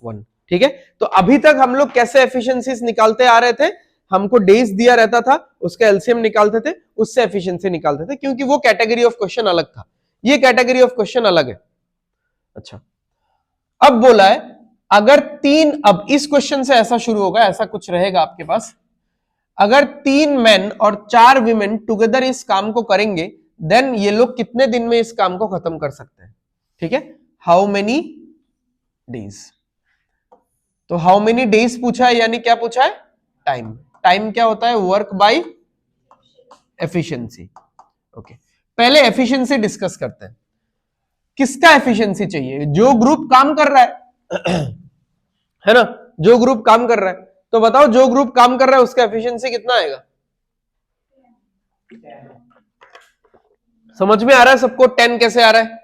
S1: 1। ठीक है, तो अभी तक हम लोग कैसे एफिशिएंसीज निकालते आ रहे थे, हमको डेज दिया रहता था, उसका एलसीएम निकालते थे, उससे एफिशिएंसी निकालते थे, क्योंकि वो कैटेगरी ऑफ क्वेश्चन अलग था, ये कैटेगरी ऑफ क्वेश्चन अलग है। अच्छा, अब बोला है अगर अब इस क्वेश्चन से ऐसा शुरू होगा, ऐसा कुछ रहेगा आपके पास, अगर 3 मेन और 4 वीमेन टुगेदर इस काम को करेंगे, देन ये लोग कितने दिन में इस काम को खत्म कर सकते हैं। ठीक है, हाउ मेनी डेज। तो हाउ मेनी डेज पूछा है, यानी क्या पूछा है, टाइम। टाइम क्या होता है, वर्क बाय एफिशिएंसी। ओके, पहले एफिशिएंसी डिस्कस करते हैं। किसका एफिशिएंसी चाहिए, जो ग्रुप काम कर रहा है है ना, जो ग्रुप काम कर रहा है। तो बताओ जो ग्रुप काम कर रहा है उसका एफिशिएंसी कितना आएगा, समझ में आ रहा है सबको 10 कैसे आ रहा है।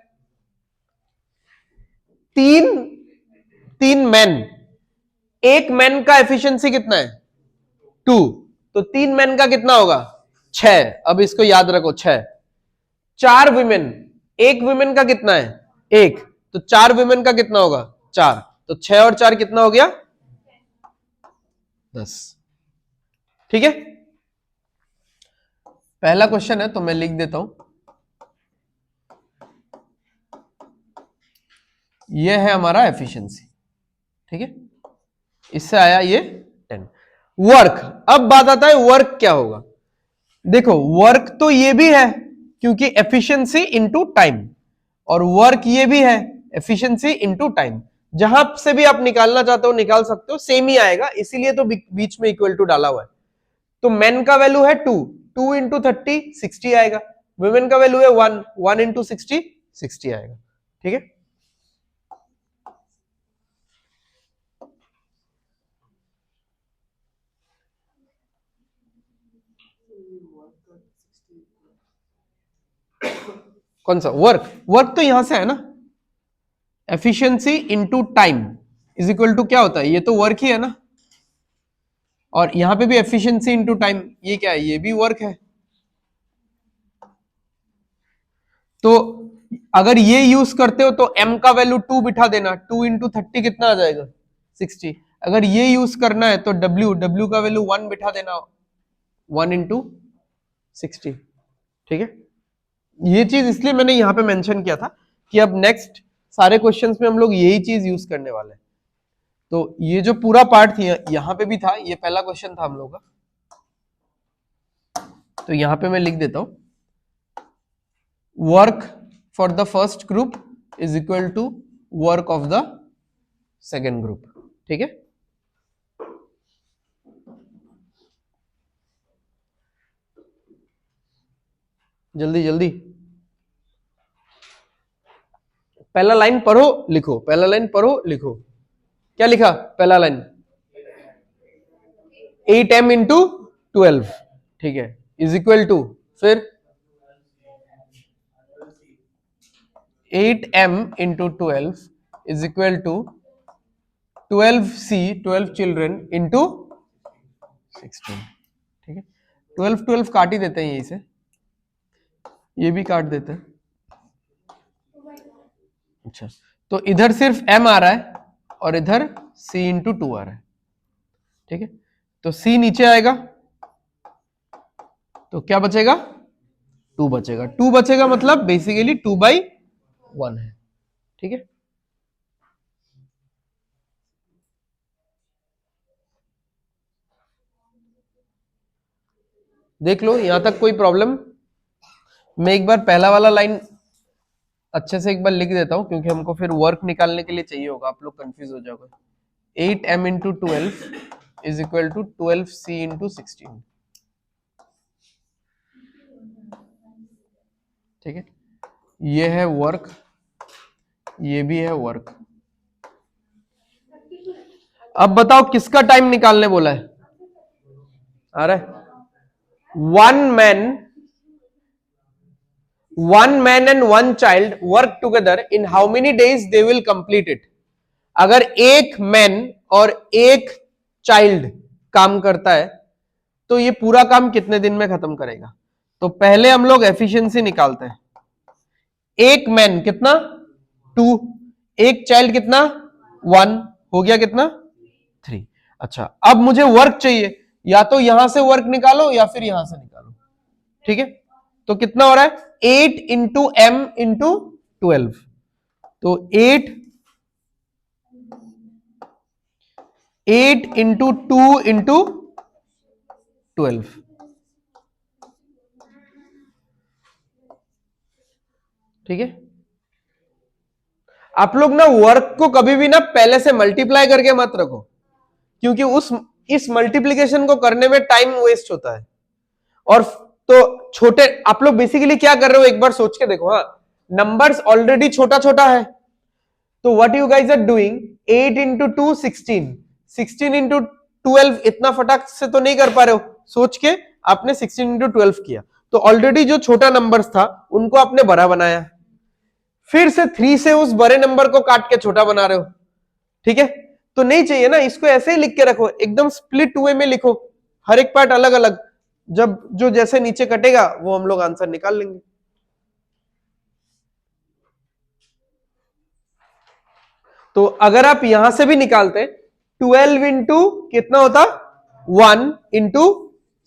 S1: तीन मैन, एक मैन का एफिशिएंसी कितना है 2, तो 3 मैन का कितना होगा 6। अब इसको याद रखो 6। 4 विमेन, एक विमेन का कितना है 1, तो 4 विमेन का कितना होगा 4, तो 6 और 4 कितना हो गया 10। ठीक है, पहला क्वेश्चन है तो मैं लिख देता हूं, यह है हमारा एफिशिएंसी। ठीक है, इससे आया ये 10। वर्क, अब बात आता है वर्क क्या होगा। देखो वर्क तो ये भी है क्योंकि एफिशिएंसी इनटू टाइम, और वर्क ये भी है एफिशिएंसी इनटू टाइम। जहां से भी आप निकालना चाहते हो निकाल सकते हो, सेम ही आएगा, इसीलिए तो बीच में इक्वल टू डाला हुआ है। तो मैन का वैल्यू है 2 इंटू 30 60 आएगा, वुमेन का वैल्यू है 1 इंटू 60 60 आएगा। ठीक है, कौन सा वर्क, वर्क तो यहां से है ना, efficiency into time is equal to क्या होता है, ये तो वर्क ही है ना, और यहां पे भी एफिशिएंसी इनटू टाइम, ये क्या है, ये भी वर्क है। तो अगर ये यूज करते हो तो m का वैल्यू 2 बिठा देना, 2 इंटू 30 कितना आ जाएगा 60। अगर ये यूज करना है तो w का वैल्यू 1 बिठा देना, 1 इंटू 60। ठीक है, ये चीज इसलिए मैंने यहां पे मेंशन किया था कि अब नेक्स्ट सारे क्वेश्चंस में हम लोग यही चीज यूज करने वाले हैं। तो ये जो पूरा पार्ट थी यहां पे भी था, ये पहला क्वेश्चन था हम लोग का, तो यहां पे मैं लिख देता हूं, work for the first group is equal to work of the second group. ठीक है, जल्दी जल्दी पहला लाइन पढ़ो लिखो, पहला लाइन पढ़ो लिखो। क्या लिखा पहला लाइन, 8m इंटू 12। ठीक है, इज इक्वल टू, फिर 8m into 12 is equal to 12c 12 children into 16। ठीक है, 12 12 काट ही देते हैं यहीं से, ये भी काट देते हैं। अच्छा, तो इधर सिर्फ m आ रहा है और इधर c इंटू 2 आ रहा है। ठीक है, तो c नीचे आएगा तो क्या बचेगा 2 बचेगा, 2 बचेगा मतलब बेसिकली 2/1 है। ठीक है, देख लो यहां तक कोई प्रॉब्लम। मैं एक बार पहला वाला लाइन अच्छे से एक बार लिख देता हूं क्योंकि हमको फिर वर्क निकालने के लिए चाहिए होगा, आप लोग कंफ्यूज हो जाओगे। 8m into 12 is equal to 12c into 16। ठीक है, ये है वर्क, ये भी है वर्क। अब बताओ किसका टाइम निकालने बोला है, आ रहा है, one man and one child work together in how many days they will complete it। अगर एक मैन और एक चाइल्ड काम करता है तो ये पूरा काम कितने दिन में खत्म करेगा। तो पहले हम लोग एफिशिएंसी निकालते हैं। एक मैन कितना 2, एक चाइल्ड कितना 1, हो गया कितना 3। अच्छा अब मुझे वर्क चाहिए, या तो यहां से वर्क निकालो या फिर यहां से निकालो, ठीक है। तो कितना हो रहा है 8 इंटू एम इंटू 12, तो 8 इंटू 2 इंटू 12, ठीक है। आप लोग ना वर्क को कभी भी ना पहले से मल्टीप्लाई करके मत रखो, क्योंकि इस मल्टीप्लीकेशन को करने में टाइम वेस्ट होता है। और तो छोटे आप लोग बेसिकली क्या कर रहे हो एक बार सोच के देखो। हाँ, नंबर्स ऑलरेडी छोटा छोटा है, तो what you guys are doing 8 into 2 16, 16 into 12 इतना फटाक से तो नहीं कर पा रहे हो, सोच के आपने 16 इंटू 12 किया, तो ऑलरेडी जो छोटा नंबर्स था उनको आपने बड़ा बनाया, फिर से 3 से उस बड़े नंबर को काट के छोटा बना रहे हो, ठीक है। तो नहीं चाहिए ना, इसको ऐसे ही लिख के रखो, एकदम स्प्लिट वे में लिखो, हर एक पार्ट अलग अलग, जब जो जैसे नीचे कटेगा वो हम लोग आंसर निकाल लेंगे। तो अगर आप यहां से भी निकालते 12 इंटू कितना होता 1 into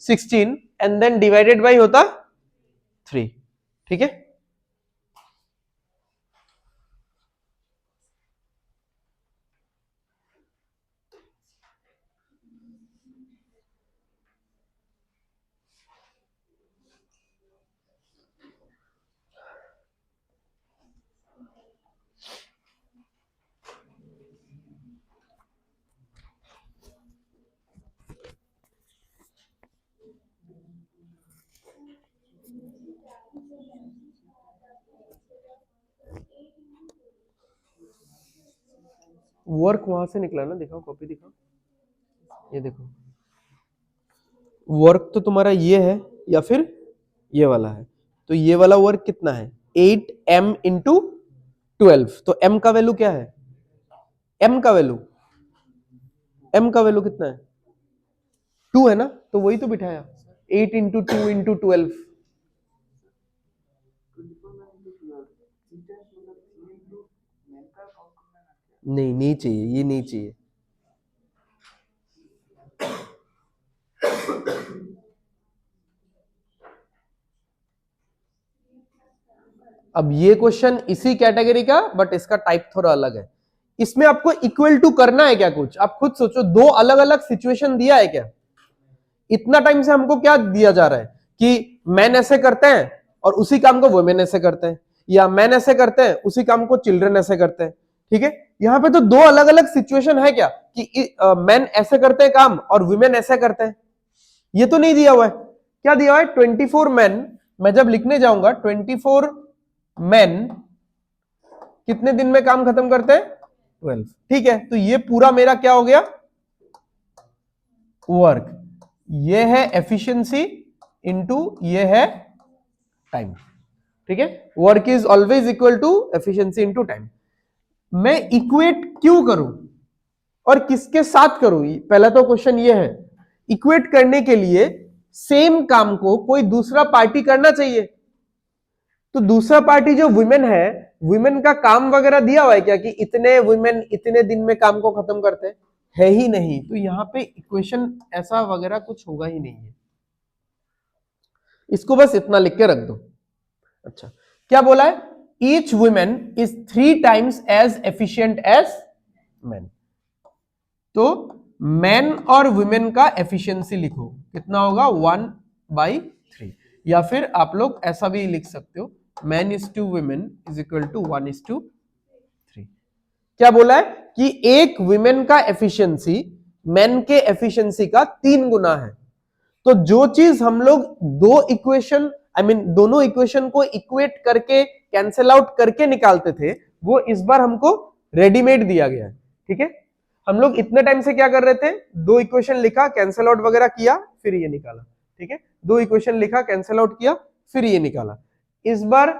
S1: 16 and then divided by होता 3, ठीक है। वर्क वहां से निकला ना, दिखाओ कॉपी दिखाओ, ये देखो वर्क तो तुम्हारा ये है या फिर ये वाला है, तो ये वाला वर्क कितना है 8m इंटू 12, तो m का वैल्यू क्या है, m का वैल्यू कितना है 2 है ना, तो वही तो बिठाया 8 इंटू 2 इंटू 12। नहीं नहीं चाहिए, ये नहीं चाहिए। अब ये क्वेश्चन इसी कैटेगरी का, बट इसका टाइप थोड़ा अलग है। इसमें आपको इक्वल टू करना है क्या कुछ, आप खुद सोचो, दो अलग अलग सिचुएशन दिया है क्या। इतना टाइम से हमको क्या दिया जा रहा है कि मैन ऐसे करते हैं और उसी काम को वुमेन ऐसे करते हैं, या मैन ऐसे करते हैं उसी काम को चिल्ड्रन ऐसे करते हैं, ठीक है। यहाँ पे तो दो अलग अलग सिचुएशन है क्या कि मैन ऐसे करते हैं काम और वुमेन ऐसे करते हैं, ये तो नहीं दिया हुआ है। क्या दिया हुआ है 24 मैन, मैं जब लिखने जाऊंगा 24 मैन कितने दिन में काम खत्म करते हैं 12, ठीक है। तो ये पूरा मेरा क्या हो गया वर्क, ये है एफिशिएंसी इनटू ये है टाइम, ठीक है। Work is always equal to efficiency into time. मैं इक्वेट क्यों करूं और किसके साथ करूं, पहला तो क्वेश्चन ये है। इक्वेट करने के लिए सेम काम को कोई दूसरा पार्टी करना चाहिए, तो दूसरा पार्टी जो वुमेन है, वुमेन का काम वगैरह दिया हुआ है क्या कि इतने वुमेन इतने दिन में काम को खत्म करते हैं, है ही नहीं। तो यहां पे इक्वेशन ऐसा वगैरह कुछ होगा ही नहीं है, इसको बस इतना लिख के रख दो। अच्छा क्या बोला है, each women is 3 times as efficient as man, तो मैन और वुमेन का एफिशिएंसी लिखो कितना होगा 1/3, या फिर आप लोग ऐसा भी लिख सकते हो man is to women is equal to 1:3। क्या बोला है कि एक वुमेन का एफिशिएंसी मैन के एफिशिएंसी का 3 गुना है। तो जो चीज हम लोग दो इक्वेशन दोनों इक्वेशन को इक्वेट करके कैंसिल आउट करके निकालते थे, वो इस बार हमको रेडीमेड दिया गया है, ठीक है। हम लोग इतने टाइम से क्या कर रहे थे, दो इक्वेशन लिखा कैंसिल आउट वगैरह किया फिर ये निकाला, ठीक है। दो इक्वेशन लिखा कैंसिल आउट किया फिर ये निकाला। इस बार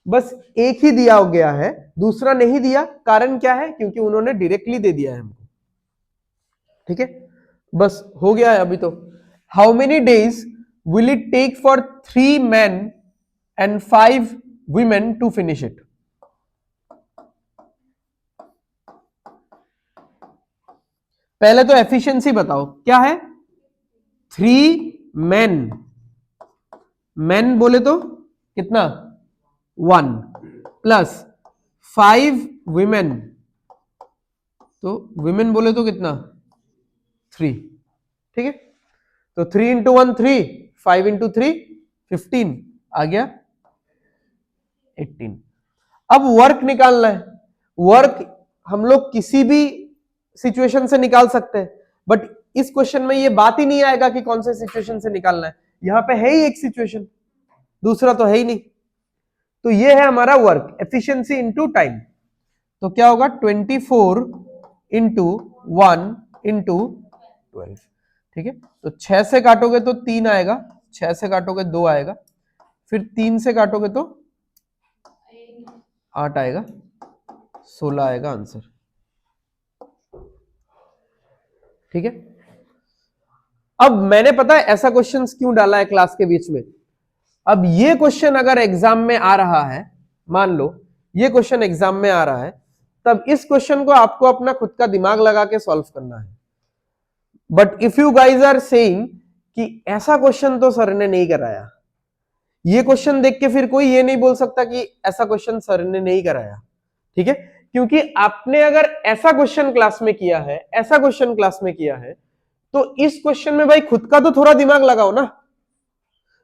S1: बस एक ही दिया गया है, दूसरा नहीं दिया, कारण क्या है, क्योंकि उन्होंने डायरेक्टली दे दिया है हमको, ठीक है। बस हो गया है अभी तो। How many days will it take for 3 men and 5 women to finish it? पहले तो एफिशिएंसी बताओ क्या है। 3 men, men बोले तो कितना 1 प्लस 5 women, तो women बोले तो कितना 3। ठीक है, तो 3 इंटू 1 3, 5 इंटू 3 15, आ गया 18। अब वर्क निकालना है। वर्क हम लोग किसी भी सिचुएशन से निकाल सकते हैं, बट इस क्वेश्चन में ये बात ही नहीं आएगा कि कौन से सिचुएशन से निकालना है। यहां पे है ही एक सिचुएशन, दूसरा तो है ही नहीं। तो ये है हमारा वर्क, एफिशिएंसी इनटू टाइम। तो क्या होगा 24 इंटू 1 इंटू 12। ठीक है, तो 6 से काटोगे तो 3 आएगा, 6 से काटोगे 2 आएगा, फिर 3 से काटोगे तो 8 आएगा, 16 आएगा आंसर। ठीक है, अब मैंने पता है ऐसा क्वेश्चन क्यों डाला है क्लास के बीच में। अब ये क्वेश्चन अगर एग्जाम में आ रहा है, मान लो ये क्वेश्चन एग्जाम में आ रहा है, तब इस क्वेश्चन को आपको अपना खुद का दिमाग लगा के सॉल्व करना है। But if you guys are saying कि ऐसा क्वेश्चन तो सर ने नहीं कराया, ये क्वेश्चन देख के फिर कोई ये नहीं बोल सकता कि ऐसा क्वेश्चन सर ने नहीं कराया। ठीक है, क्योंकि आपने अगर ऐसा क्वेश्चन क्लास में किया है, ऐसा क्वेश्चन क्लास में किया है, तो इस क्वेश्चन में भाई खुद का तो थोड़ा दिमाग लगाओ ना।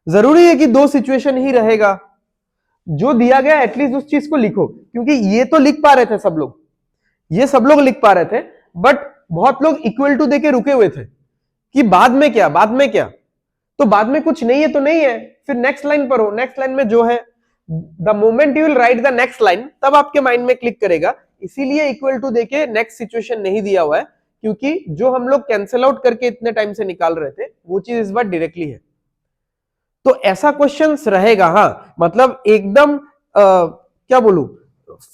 S1: जरूरी है कि 2 सिचुएशन ही रहेगा, जो दिया गया एटलीस्ट उस चीज को लिखो, क्योंकि ये तो लिख पा रहे थे सब लोग, ये सब लोग लिख पा रहे थे, बट बहुत लोग इक्वल टू देके रुके हुए थे कि बाद में क्या, बाद में क्या। तो बाद में कुछ नहीं है तो नहीं है, फिर नेक्स्ट लाइन पर हो, नेक्स्ट लाइन में जो है, the moment you will write the next line तब आपके माइंड में क्लिक करेगा। इसीलिए इक्वल टू देके नेक्स्ट सिचुएशन नहीं दिया हुआ है, क्योंकि जो हम लोग कैंसिल आउट करके इतने टाइम से निकाल रहे थे वो चीज इस बार डायरेक्टली है। तो ऐसा क्वेश्चन रहेगा, हाँ, मतलब एकदम क्या बोलूं,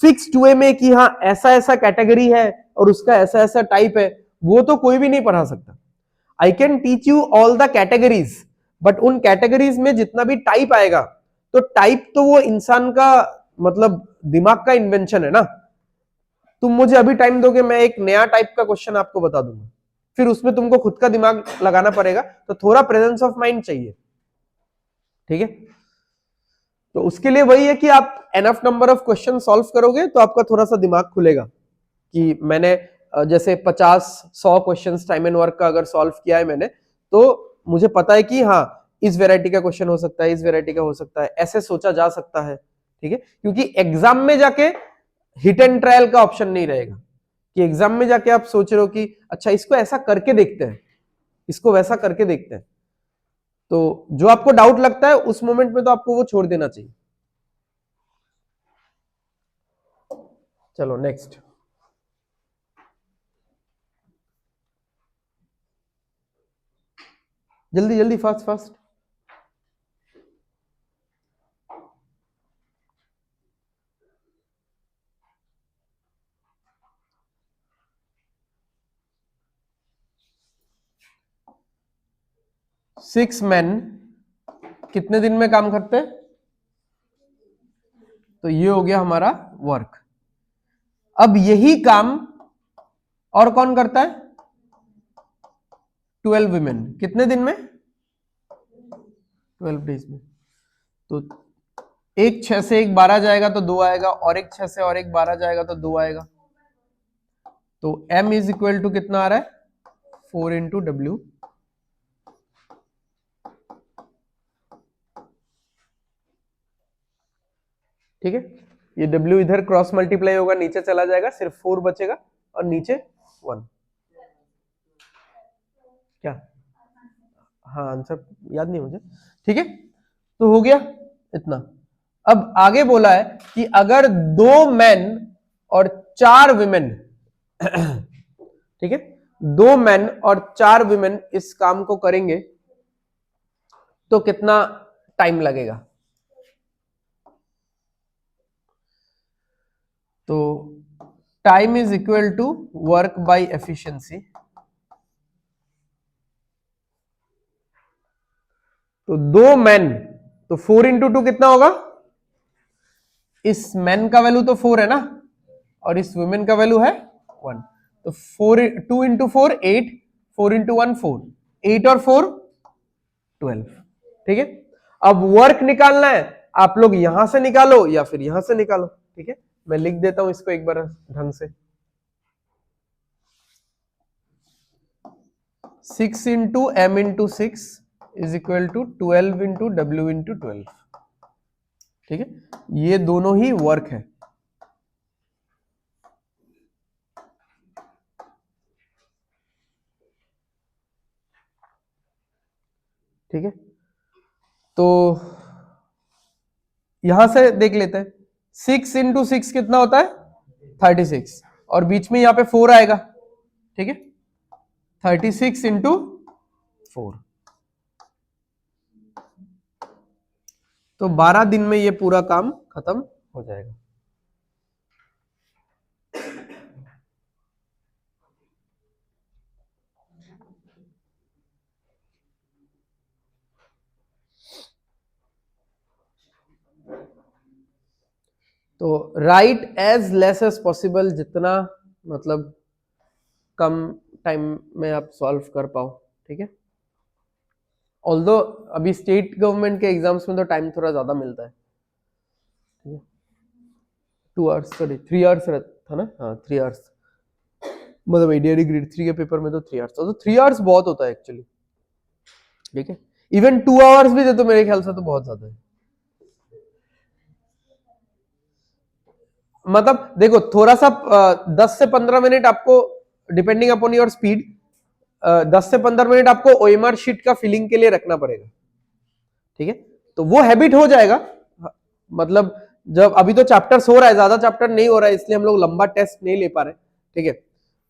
S1: फिक्स्ड वे में कि हाँ ऐसा ऐसा कैटेगरी है और उसका ऐसा ऐसा टाइप है, वो तो कोई भी नहीं पढ़ा सकता। I can teach you all the categories, but उन कैटेगरीज में जितना भी टाइप आएगा, तो टाइप तो वो इंसान का मतलब दिमाग का इन्वेंशन है ना। तुम मुझे अभी टाइम दोगे, मैं एक नया टाइप का क्वेश्चन आपको बता दूंगा, फिर उसमें तुमको खुद का दिमाग लगाना पड़ेगा, तो थोड़ा प्रेजेंस ऑफ माइंड चाहिए। ठीक है, तो उसके लिए वही है कि आप enough number of question solve करोगे तो आपका थोड़ा सा दिमाग खुलेगा कि मैंने जैसे 50-100 क्वेश्चन टाइम एंड वर्क का अगर सॉल्व किया है मैंने, तो मुझे पता है कि हाँ इस वेराइटी का क्वेश्चन हो सकता है, इस वेराइटी का हो सकता है, ऐसे सोचा जा सकता है। ठीक है, क्योंकि एग्जाम में जाके हिट एंड ट्रायल का ऑप्शन नहीं रहेगा कि एग्जाम में जाके आप सोच रहे हो कि अच्छा इसको ऐसा करके देखते हैं, इसको वैसा करके देखते हैं। तो जो आपको डाउट लगता है उस मोमेंट में तो आपको वो छोड़ देना चाहिए। चलो नेक्स्ट, जल्दी जल्दी, फास्ट फास्ट। सिक्स मैन कितने दिन में काम करते हैं? तो ये हो गया हमारा वर्क। अब यही काम और कौन करता है? 12 विमेन। कितने दिन में? 12 डेज में। तो एक 6 से एक 12 जाएगा तो 2 आएगा, और एक 6 से और एक 12 जाएगा तो 2 आएगा। तो m इज इक्वल टू कितना आ रहा है? 4 इंटू डब्ल्यू। ठीक है, ये w इधर क्रॉस मल्टीप्लाई होगा, नीचे चला जाएगा, सिर्फ 4 बचेगा और नीचे 1। क्या? हाँ, आंसर याद नहीं मुझे। ठीक है, तो हो गया इतना। अब आगे बोला है कि अगर 2 मैन और 4 विमेन ठीक है, 2 मैन और 4 विमेन इस काम को करेंगे तो कितना टाइम लगेगा? तो time is equal to work by efficiency. तो 2 मैन, तो 4 इंटू 2 कितना होगा? इस मैन का वैल्यू तो 4 है ना, और इस वुमेन का वैल्यू है 1, तो 4 2 इंटू 4 8, 4 इंटू 1 4, 8 और 4 12। ठीक है, अब वर्क निकालना है, आप लोग यहां से निकालो या फिर यहां से निकालो। ठीक है, मैं लिख देता हूं इसको एक बार ढंग से। 6 into M into 6 is equal to 12 into W into 12। ठीक है, ये दोनों ही वर्क है। ठीक है, तो यहां से देख लेते हैं, 6 इंटू 6 कितना होता है? 36, और बीच में यहां पे 4 आएगा। ठीक है, 36 इंटू 4, तो 12 दिन में ये पूरा काम खत्म हो जाएगा। तो write as less as possible, जितना मतलब कम टाइम में आप सॉल्व कर पाओ। ठीक है, ऑल्दो अभी स्टेट गवर्नमेंट के एग्जाम्स में तो टाइम थोड़ा ज्यादा मिलता है। ठीक है, 2 आवर्स, सॉरी 3 आवर्स था ना, हाँ 3 आवर्स, मतलब एडीआरई ग्रेड 3 के पेपर में तो 3 आवर्स, तो 3 आवर्स बहुत होता है एक्चुअली। ठीक है, इवन 2 आवर्स भी दे तो मेरे ख्याल से तो बहुत ज्यादा है। मतलब देखो, थोड़ा सा 10 से 15 मिनट आपको, डिपेंडिंग अपॉन योर स्पीड, 10 से 15 मिनट आपको ओएमआर शीट का फिलिंग के लिए रखना पड़ेगा। ठीक है, तो वो हैबिट हो जाएगा। मतलब जब अभी तो चैप्टर्स हो रहा है, ज्यादा चैप्टर नहीं हो रहा है, इसलिए हम लोग लंबा टेस्ट नहीं ले पा रहे। ठीक है,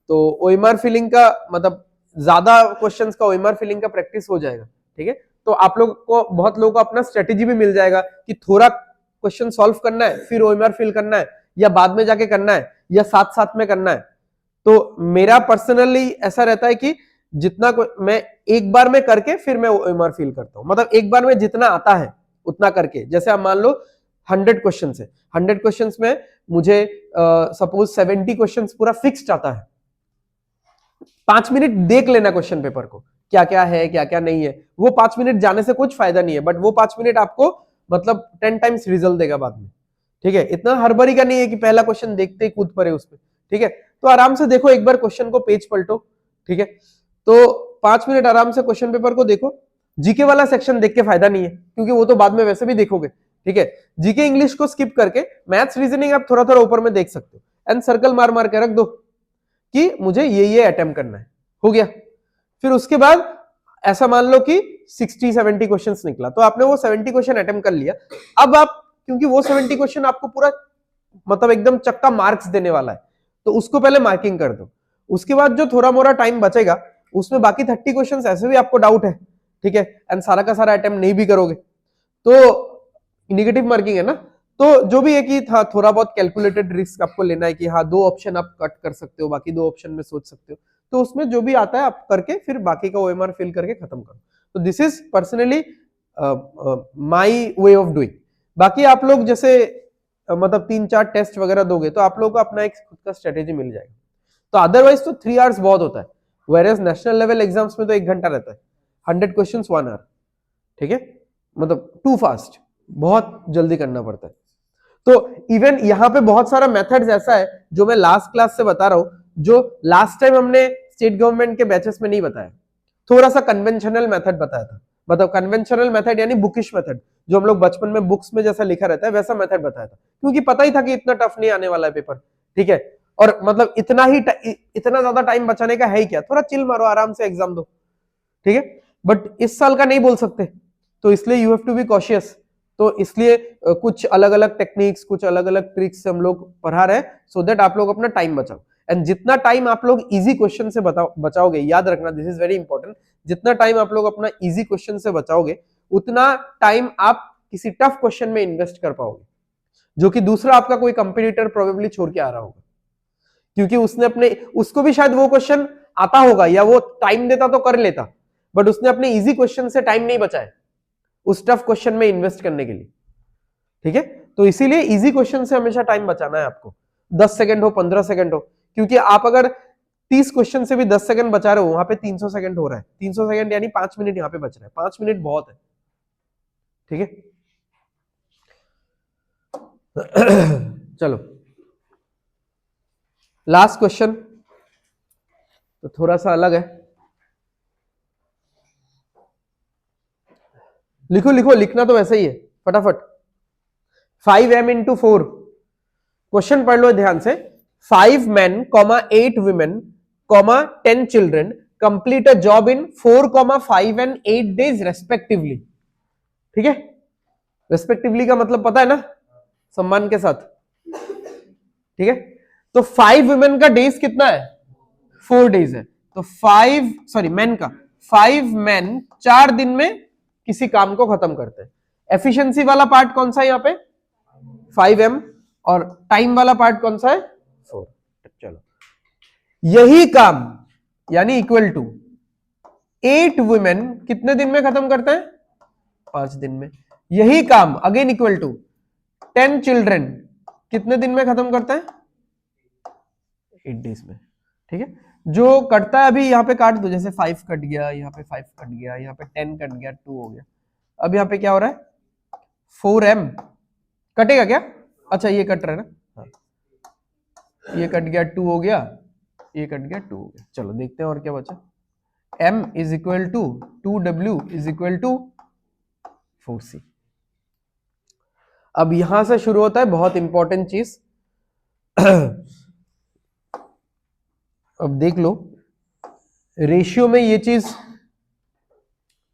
S1: तो ओएमआर फिलिंग का मतलब ज्यादा क्वेश्चंस का ओएमआर फिलिंग का प्रैक्टिस हो जाएगा। ठीक है, तो आप लोग को, बहुत लोगों को अपना स्ट्रेटेजी भी मिल जाएगा कि थोड़ा क्वेश्चन सॉल्व करना है, फिर ओएमआर फिल करना है, या बाद में जाके करना है, या साथ साथ में करना है। तो मेरा पर्सनली ऐसा रहता है कि जितना मैं एक बार में करके फिर मैं ओएमआर फिल करता हूं, मतलब एक बार में जितना आता है उतना करके। जैसे आप मान लो 100 क्वेश्चन है, 100 क्वेश्चन में मुझे सपोज 70 क्वेश्चन पूरा फिक्स्ड आता है, 5 मिनट देख लेना क्वेश्चन पेपर को, क्या क्या है क्या क्या नहीं है। वो 5 मिनट जाने से कुछ फायदा नहीं है, बट वो 5 मिनट आपको मतलब 10 टाइम्स रिजल्ट देगा बाद में। ठीक है, इतना हड़बड़ी का नहीं है कि पहला क्वेश्चन देखते ही कूद पड़े उसमें। ठीक है, तो आराम से देखो, एक बार क्वेश्चन को पेज पलटो। ठीक है, तो 5 मिनट आराम से क्वेश्चन पेपर को देखो। जीके वाला सेक्शन देख के फायदा नहीं है, क्योंकि वो तो बाद में वैसे भी देखोगे। ठीक है, जीके इंग्लिश को स्किप करके मैथ्स रीजनिंग आप थोड़ा थोड़ा ऊपर में देख सकते हो, एंड सर्कल मार मार के रख दो कि मुझे ये अटेम्प्ट करना है, हो गया। फिर उसके बाद ऐसा मान लो कि 60-70 क्वेश्चंस निकला, तो आपने वो 70 क्वेश्चन अटेम्प्ट कर लिया। अब आप, क्योंकि वो 70 क्वेश्चन आपको पूरा मतलब एकदम चक्का मार्क्स देने वाला है, तो उसको पहले मार्किंग कर दो। उसके बाद जो थोड़ा मोड़ा टाइम बचेगा, उसमें बाकी 30 क्वेश्चंस ऐसे भी आपको डाउट है, ठीक है, एंड सारा का सारा अटेम्प्ट नहीं भी करोगे तो निगेटिव मार्किंग है ना। तो जो भी है कि था, थोड़ा बहुत कैलकुलेटेड रिस्क आपको लेना है कि हाँ 2 ऑप्शन आप कट कर सकते हो, बाकी 2 ऑप्शन में सोच सकते हो। तो उसमें जो भी आता है आप करके फिर बाकी का ओएमआर फिल करके खत्म करो। तो this is personally my way of doing. बाकी आप लोग जैसे मतलब 3-4 टेस्ट वगैरह दोगे तो आप लोगों को अपना एक खुद का स्ट्रेटेजी मिल जाएगा। तो अदरवाइज तो 3 आवर्स बहुत होता है, वेयरएज नेशनल लेवल एग्जाम्स में तो 1 घंटा रहता है, 100 क्वेश्चन 1 आवर। ठीक है, मतलब टू फास्ट, बहुत जल्दी करना पड़ता है। तो इवन यहाँ पे बहुत सारा मेथड्स ऐसा है जो मैं लास्ट क्लास से बता रहा हूं, जो लास्ट टाइम हमने स्टेट गवर्नमेंट के बैचेस में नहीं बताया। थोड़ा सा कन्वेंशनल मेथड बताया था, मतलब कन्वेंशनल मेथड यानी बुकिश मेथड, जो हम लोग बचपन में बुक्स में जैसा लिखा रहता है वैसा मेथड बताया था, क्योंकि पता ही था कि इतना टफ नहीं आने वाला है पेपर। ठीक है, और मतलब इतना ज्यादा टाइम बचाने का है ही क्या, थोड़ा चिल मारो, आराम से एग्जाम दो। ठीक है, बट इस साल का नहीं बोल सकते, तो इसलिए you have to be cautious. तो इसलिए कुछ अलग अलग टेक्निक्स, कुछ अलग अलग ट्रिक्स हम लोग पढ़ा रहे हैं, सो दैट आप लोग अपना टाइम बचाओ। एंड जितना टाइम आप लोग इजी क्वेश्चन से बचाओगे, याद रखना दिस इज वेरी इंपॉर्टेंट, जितना टाइम आप लोग अपना इजी क्वेश्चन से बचाओगे, उतना टाइम आप किसी टफ क्वेश्चन में इन्वेस्ट कर पाओगे, जो कि दूसरा आपका कोई कंपटीटर प्रोबेबली छोड़ के आ रहा होगा, क्योंकि उसने अपने, उसको भी शायद वो क्वेश्चन आता होगा या वो टाइम देता तो कर लेता, बट उसने अपने इजी क्वेश्चन से टाइम नहीं बचाया। उस टफ क्वेश्चन में इन्वेस्ट करने के लिए, ठीक है। तो इसीलिए इजी क्वेश्चन से हमेशा टाइम बचाना है आपको, 10 सेकंड हो 15 सेकंड हो, क्योंकि आप अगर 30 क्वेश्चन से भी 10 सेकंड बचा रहे हो, वहां पे 300 सेकंड हो रहा है, 300 सेकंड यानी 5 मिनट यहां पे बच रहा है, 5 मिनट बहुत है, ठीक है। चलो लास्ट क्वेश्चन तो थोड़ा सा अलग है, लिखो लिखो, लिखना तो वैसे ही है फटाफट। 5m into 4, क्वेश्चन पढ़ लो ध्यान से। 5 men, 8 women, 10 children complete a job in 4, 5 and 8 days respectively, ठीक है। रेस्पेक्टिवली का मतलब पता है ना, सम्मान के साथ, ठीक है। तो 5 women का डेज कितना है, 4 days है, तो 5 मैन का 5 men 4 दिन में किसी काम को खत्म करते हैं। एफिशिएंसी वाला पार्ट कौन सा है यहाँ पे, 5m, और टाइम वाला पार्ट कौन सा है, 4। चलो यही काम यानी इक्वल टू 8 वुमेन कितने दिन में खत्म करते हैं, 5 दिन में। यही काम अगेन इक्वल टू 10 चिल्ड्रन कितने दिन में खत्म करते हैं, 8 डेज में, ठीक है। जो कटता है अभी यहाँ पे काट दो, जैसे 5 कट गया, यहाँ पे 5 कट गया, यहाँ पे 10 कट गया, 2 हो गया। अब यहाँ पे क्या हो रहा है, 4m कटेगा क्या, अच्छा ये कट रहा है ना, हाँ। ये कट गया, 2 हो गया, ये कट गया, 2 हो गया। चलो देखते हैं और क्या बचा। m is equal to 2w is equal to 4c। अब यहां से शुरू होता है बहुत इंपॉर्टेंट चीज। अब देख लो रेशियो में ये चीज,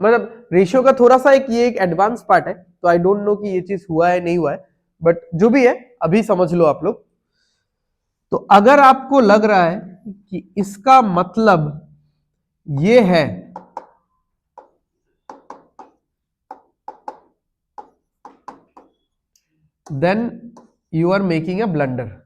S1: मतलब रेशियो का थोड़ा सा ये एक एडवांस पार्ट है, तो आई डोंट नो कि ये चीज हुआ है नहीं हुआ है, बट जो भी है अभी समझ लो आप लोग। तो अगर आपको लग रहा है कि इसका मतलब ये है, then you are making a blunder.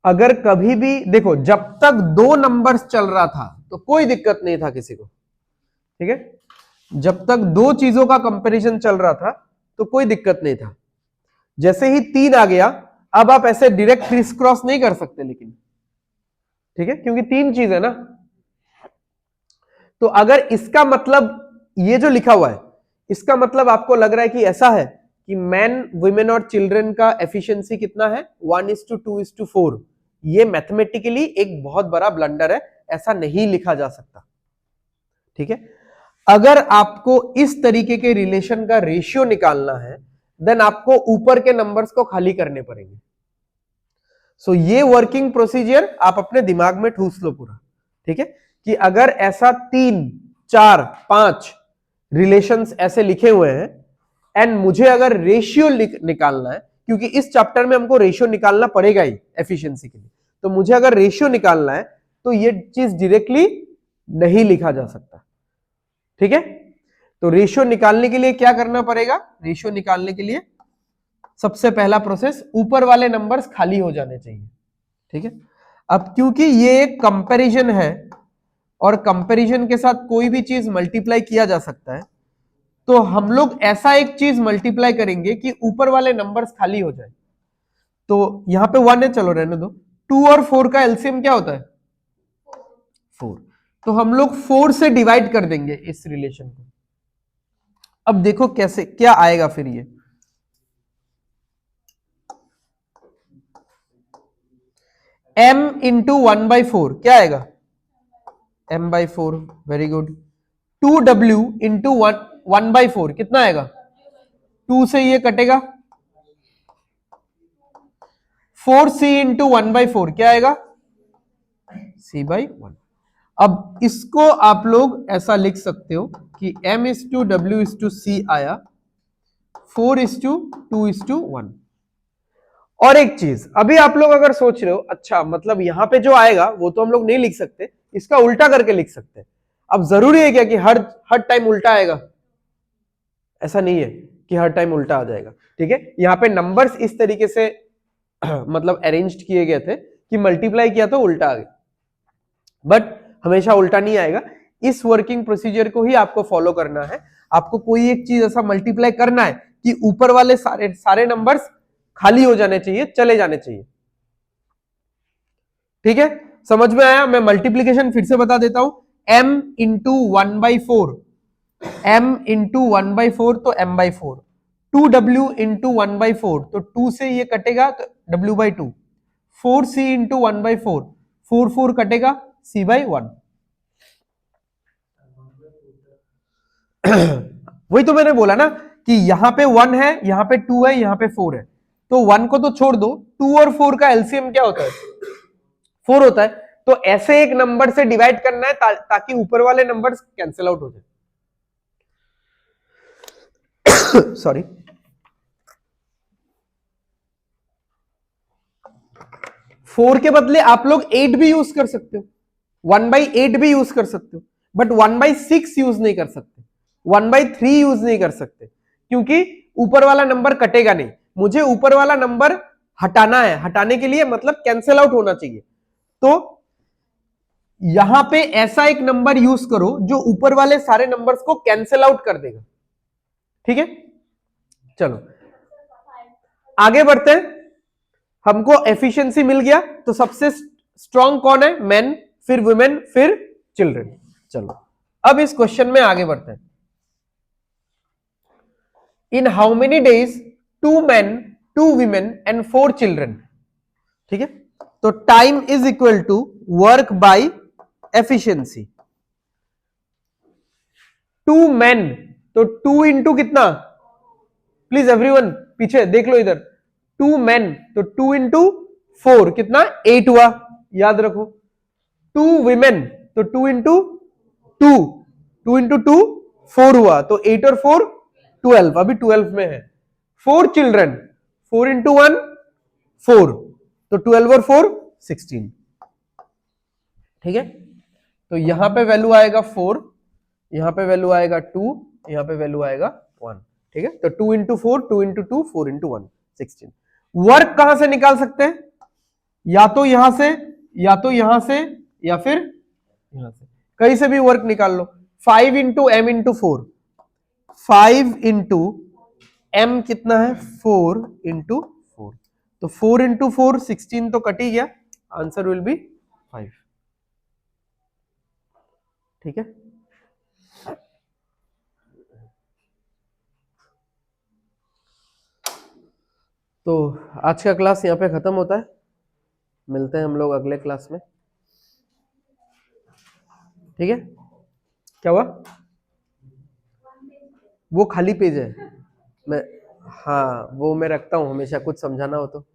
S1: अगर कभी भी देखो, जब तक 2 नंबर्स चल रहा था तो कोई दिक्कत नहीं था किसी को, ठीक है। जब तक 2 चीजों का कंपैरिजन चल रहा था तो कोई दिक्कत नहीं था। जैसे ही 3 आ गया, अब आप ऐसे डायरेक्ट क्रिस क्रॉस नहीं कर सकते, लेकिन ठीक है, क्योंकि 3 चीज है ना। तो अगर इसका मतलब ये जो लिखा हुआ है, इसका मतलब आपको लग रहा है कि ऐसा है कि मैन, वुमेन और चिल्ड्रन का एफिशिएंसी कितना है, 1:2:4। ये मैथमेटिकली एक बहुत बड़ा ब्लंडर है, ऐसा नहीं लिखा जा सकता, ठीक है। अगर आपको इस तरीके के रिलेशन का रेशियो निकालना है, देन आपको ऊपर के नंबर्स को खाली करने पड़ेंगे। सो ये वर्किंग प्रोसीजर आप अपने दिमाग में ठूस लो पूरा, ठीक है, कि अगर ऐसा 3, 4, 5 रिलेशंस ऐसे लिखे हुए हैं, एंड मुझे अगर रेशियो निकालना है, क्योंकि इस चैप्टर में हमको रेशियो निकालना पड़ेगा ही एफिशिएंसी के लिए, तो मुझे अगर रेशियो निकालना है तो ये चीज डायरेक्टली नहीं लिखा जा सकता, ठीक है। तो रेशियो निकालने के लिए क्या करना पड़ेगा, रेशियो निकालने के लिए सबसे पहला प्रोसेस, ऊपर वाले नंबर्स खाली हो जाने चाहिए, ठीक है। अब क्योंकि ये एक कंपैरिजन है और कंपैरिजन के साथ कोई भी चीज मल्टीप्लाई किया जा सकता है, तो हम लोग ऐसा एक चीज मल्टीप्लाई करेंगे कि ऊपर वाले नंबर्स खाली हो जाए। तो यहां पे 1 है, चलो रहने दो। 2 और 4 का एलसीएम क्या होता है, 4। तो हम लोग 4 से डिवाइड कर देंगे इस रिलेशन को। अब देखो कैसे क्या आएगा फिर, ये m इंटू 1/4 क्या आएगा, m/4, very good. 2w into 1/4 कितना आएगा, 2 से ये कटेगा। 4c इंटू 1/4 क्या आएगा, c/1। अब इसको आप लोग ऐसा लिख सकते हो कि m/w/c आया 4:2:1। और एक चीज अभी आप लोग अगर सोच रहे हो, अच्छा मतलब यहां पे जो आएगा वो तो हम लोग नहीं लिख सकते, इसका उल्टा करके लिख सकते हैं। अब जरूरी है क्या कि हर टाइम उल्टा आएगा, ऐसा नहीं है कि हर टाइम उल्टा आ जाएगा, ठीक है। यहाँ पे नंबर्स इस तरीके से मतलब अरेंज्ड किए गए थे कि मल्टीप्लाई किया तो उल्टा आ गया, बट हमेशा उल्टा नहीं आएगा। इस वर्किंग प्रोसीजर को ही आपको फॉलो करना है। आपको कोई एक चीज ऐसा मल्टीप्लाई करना है कि ऊपर वाले सारे सारे नंबर्स खाली हो जाने चाहिए, चले जाने चाहिए। ठीक है, समझ में आया? मैं मल्टीप्लीकेशन फिर से बता देता हूं, m इंटू 1/4, m इंटू 1/4 तो m/4, 2w इंटू 1/4 तो 2 से ये कटेगा तो w/2, 4c इंटू 1/4, 4 कटेगा c/1। वही तो मैंने बोला ना कि यहां पे 1 है, यहां पे 2 है, यहां पे 4 है, तो 1 को तो छोड़ दो, 2 और 4 का एलसीएम क्या होता है? 4 होता है। तो ऐसे एक नंबर से डिवाइड करना है ताकि ऊपर वाले नंबर्स कैंसिल आउट हो जाए। सॉरी, 4 के बदले आप लोग 8 भी यूज कर सकते हो, 1/8 भी यूज कर सकते हो, बट 1/6 यूज नहीं कर सकते, 1/3 यूज नहीं कर सकते, क्योंकि ऊपर वाला नंबर कटेगा नहीं। मुझे ऊपर वाला नंबर हटाना है, हटाने के लिए मतलब कैंसिल आउट होना चाहिए। तो यहां पे ऐसा एक नंबर यूज करो जो ऊपर वाले सारे नंबर्स को कैंसिल आउट कर देगा। ठीक है, चलो आगे बढ़ते हैं। हमको एफिशिएंसी मिल गया, तो सबसे स्ट्रांग कौन है? मेन, फिर वुमेन, फिर चिल्ड्रन। चलो अब इस क्वेश्चन में आगे बढ़ते हैं। In how many days 2 men 2 women and 4 children. ठीक है, तो time is equal to work by efficiency. 2 men, तो 2 इंटू कितना? प्लीज एवरीवन पीछे देख लो इधर, 2 men, तो 2 इंटू 4 कितना? 8 हुआ, याद रखो। 2 women, तो 2 इंटू 2, 2 इंटू 2 4 हुआ, तो 8 और 4 12, अभी 12 में है। 4 चिल्ड्रन, 4 इंटू 1 4, तो 12 और 4 16। ठीक है, तो यहां पे वैल्यू आएगा 4, यहां पे वैल्यू आएगा 2, यहां पे वैल्यू आएगा 1। ठीक है, तो 2 इंटू 4, 2 इंटू 2, 4 इंटू 1 16। वर्क कहां से निकाल सकते हैं? या तो यहां से, या तो यहां से, या फिर यहां से, कहीं से भी वर्क निकाल लो। 5 into M into 4, 5 into M कितना है? 4 इंटू 4, तो 4 इंटू 4 16, तो कट ही गया, आंसर विल बी 5। ठीक है, तो आज का क्लास यहाँ पे खत्म होता है, मिलते हैं हम लोग अगले क्लास में। ठीक है, क्या हुआ? वो खाली पेज है, मैं, हाँ वो मैं रखता हूँ हमेशा, कुछ समझाना हो तो।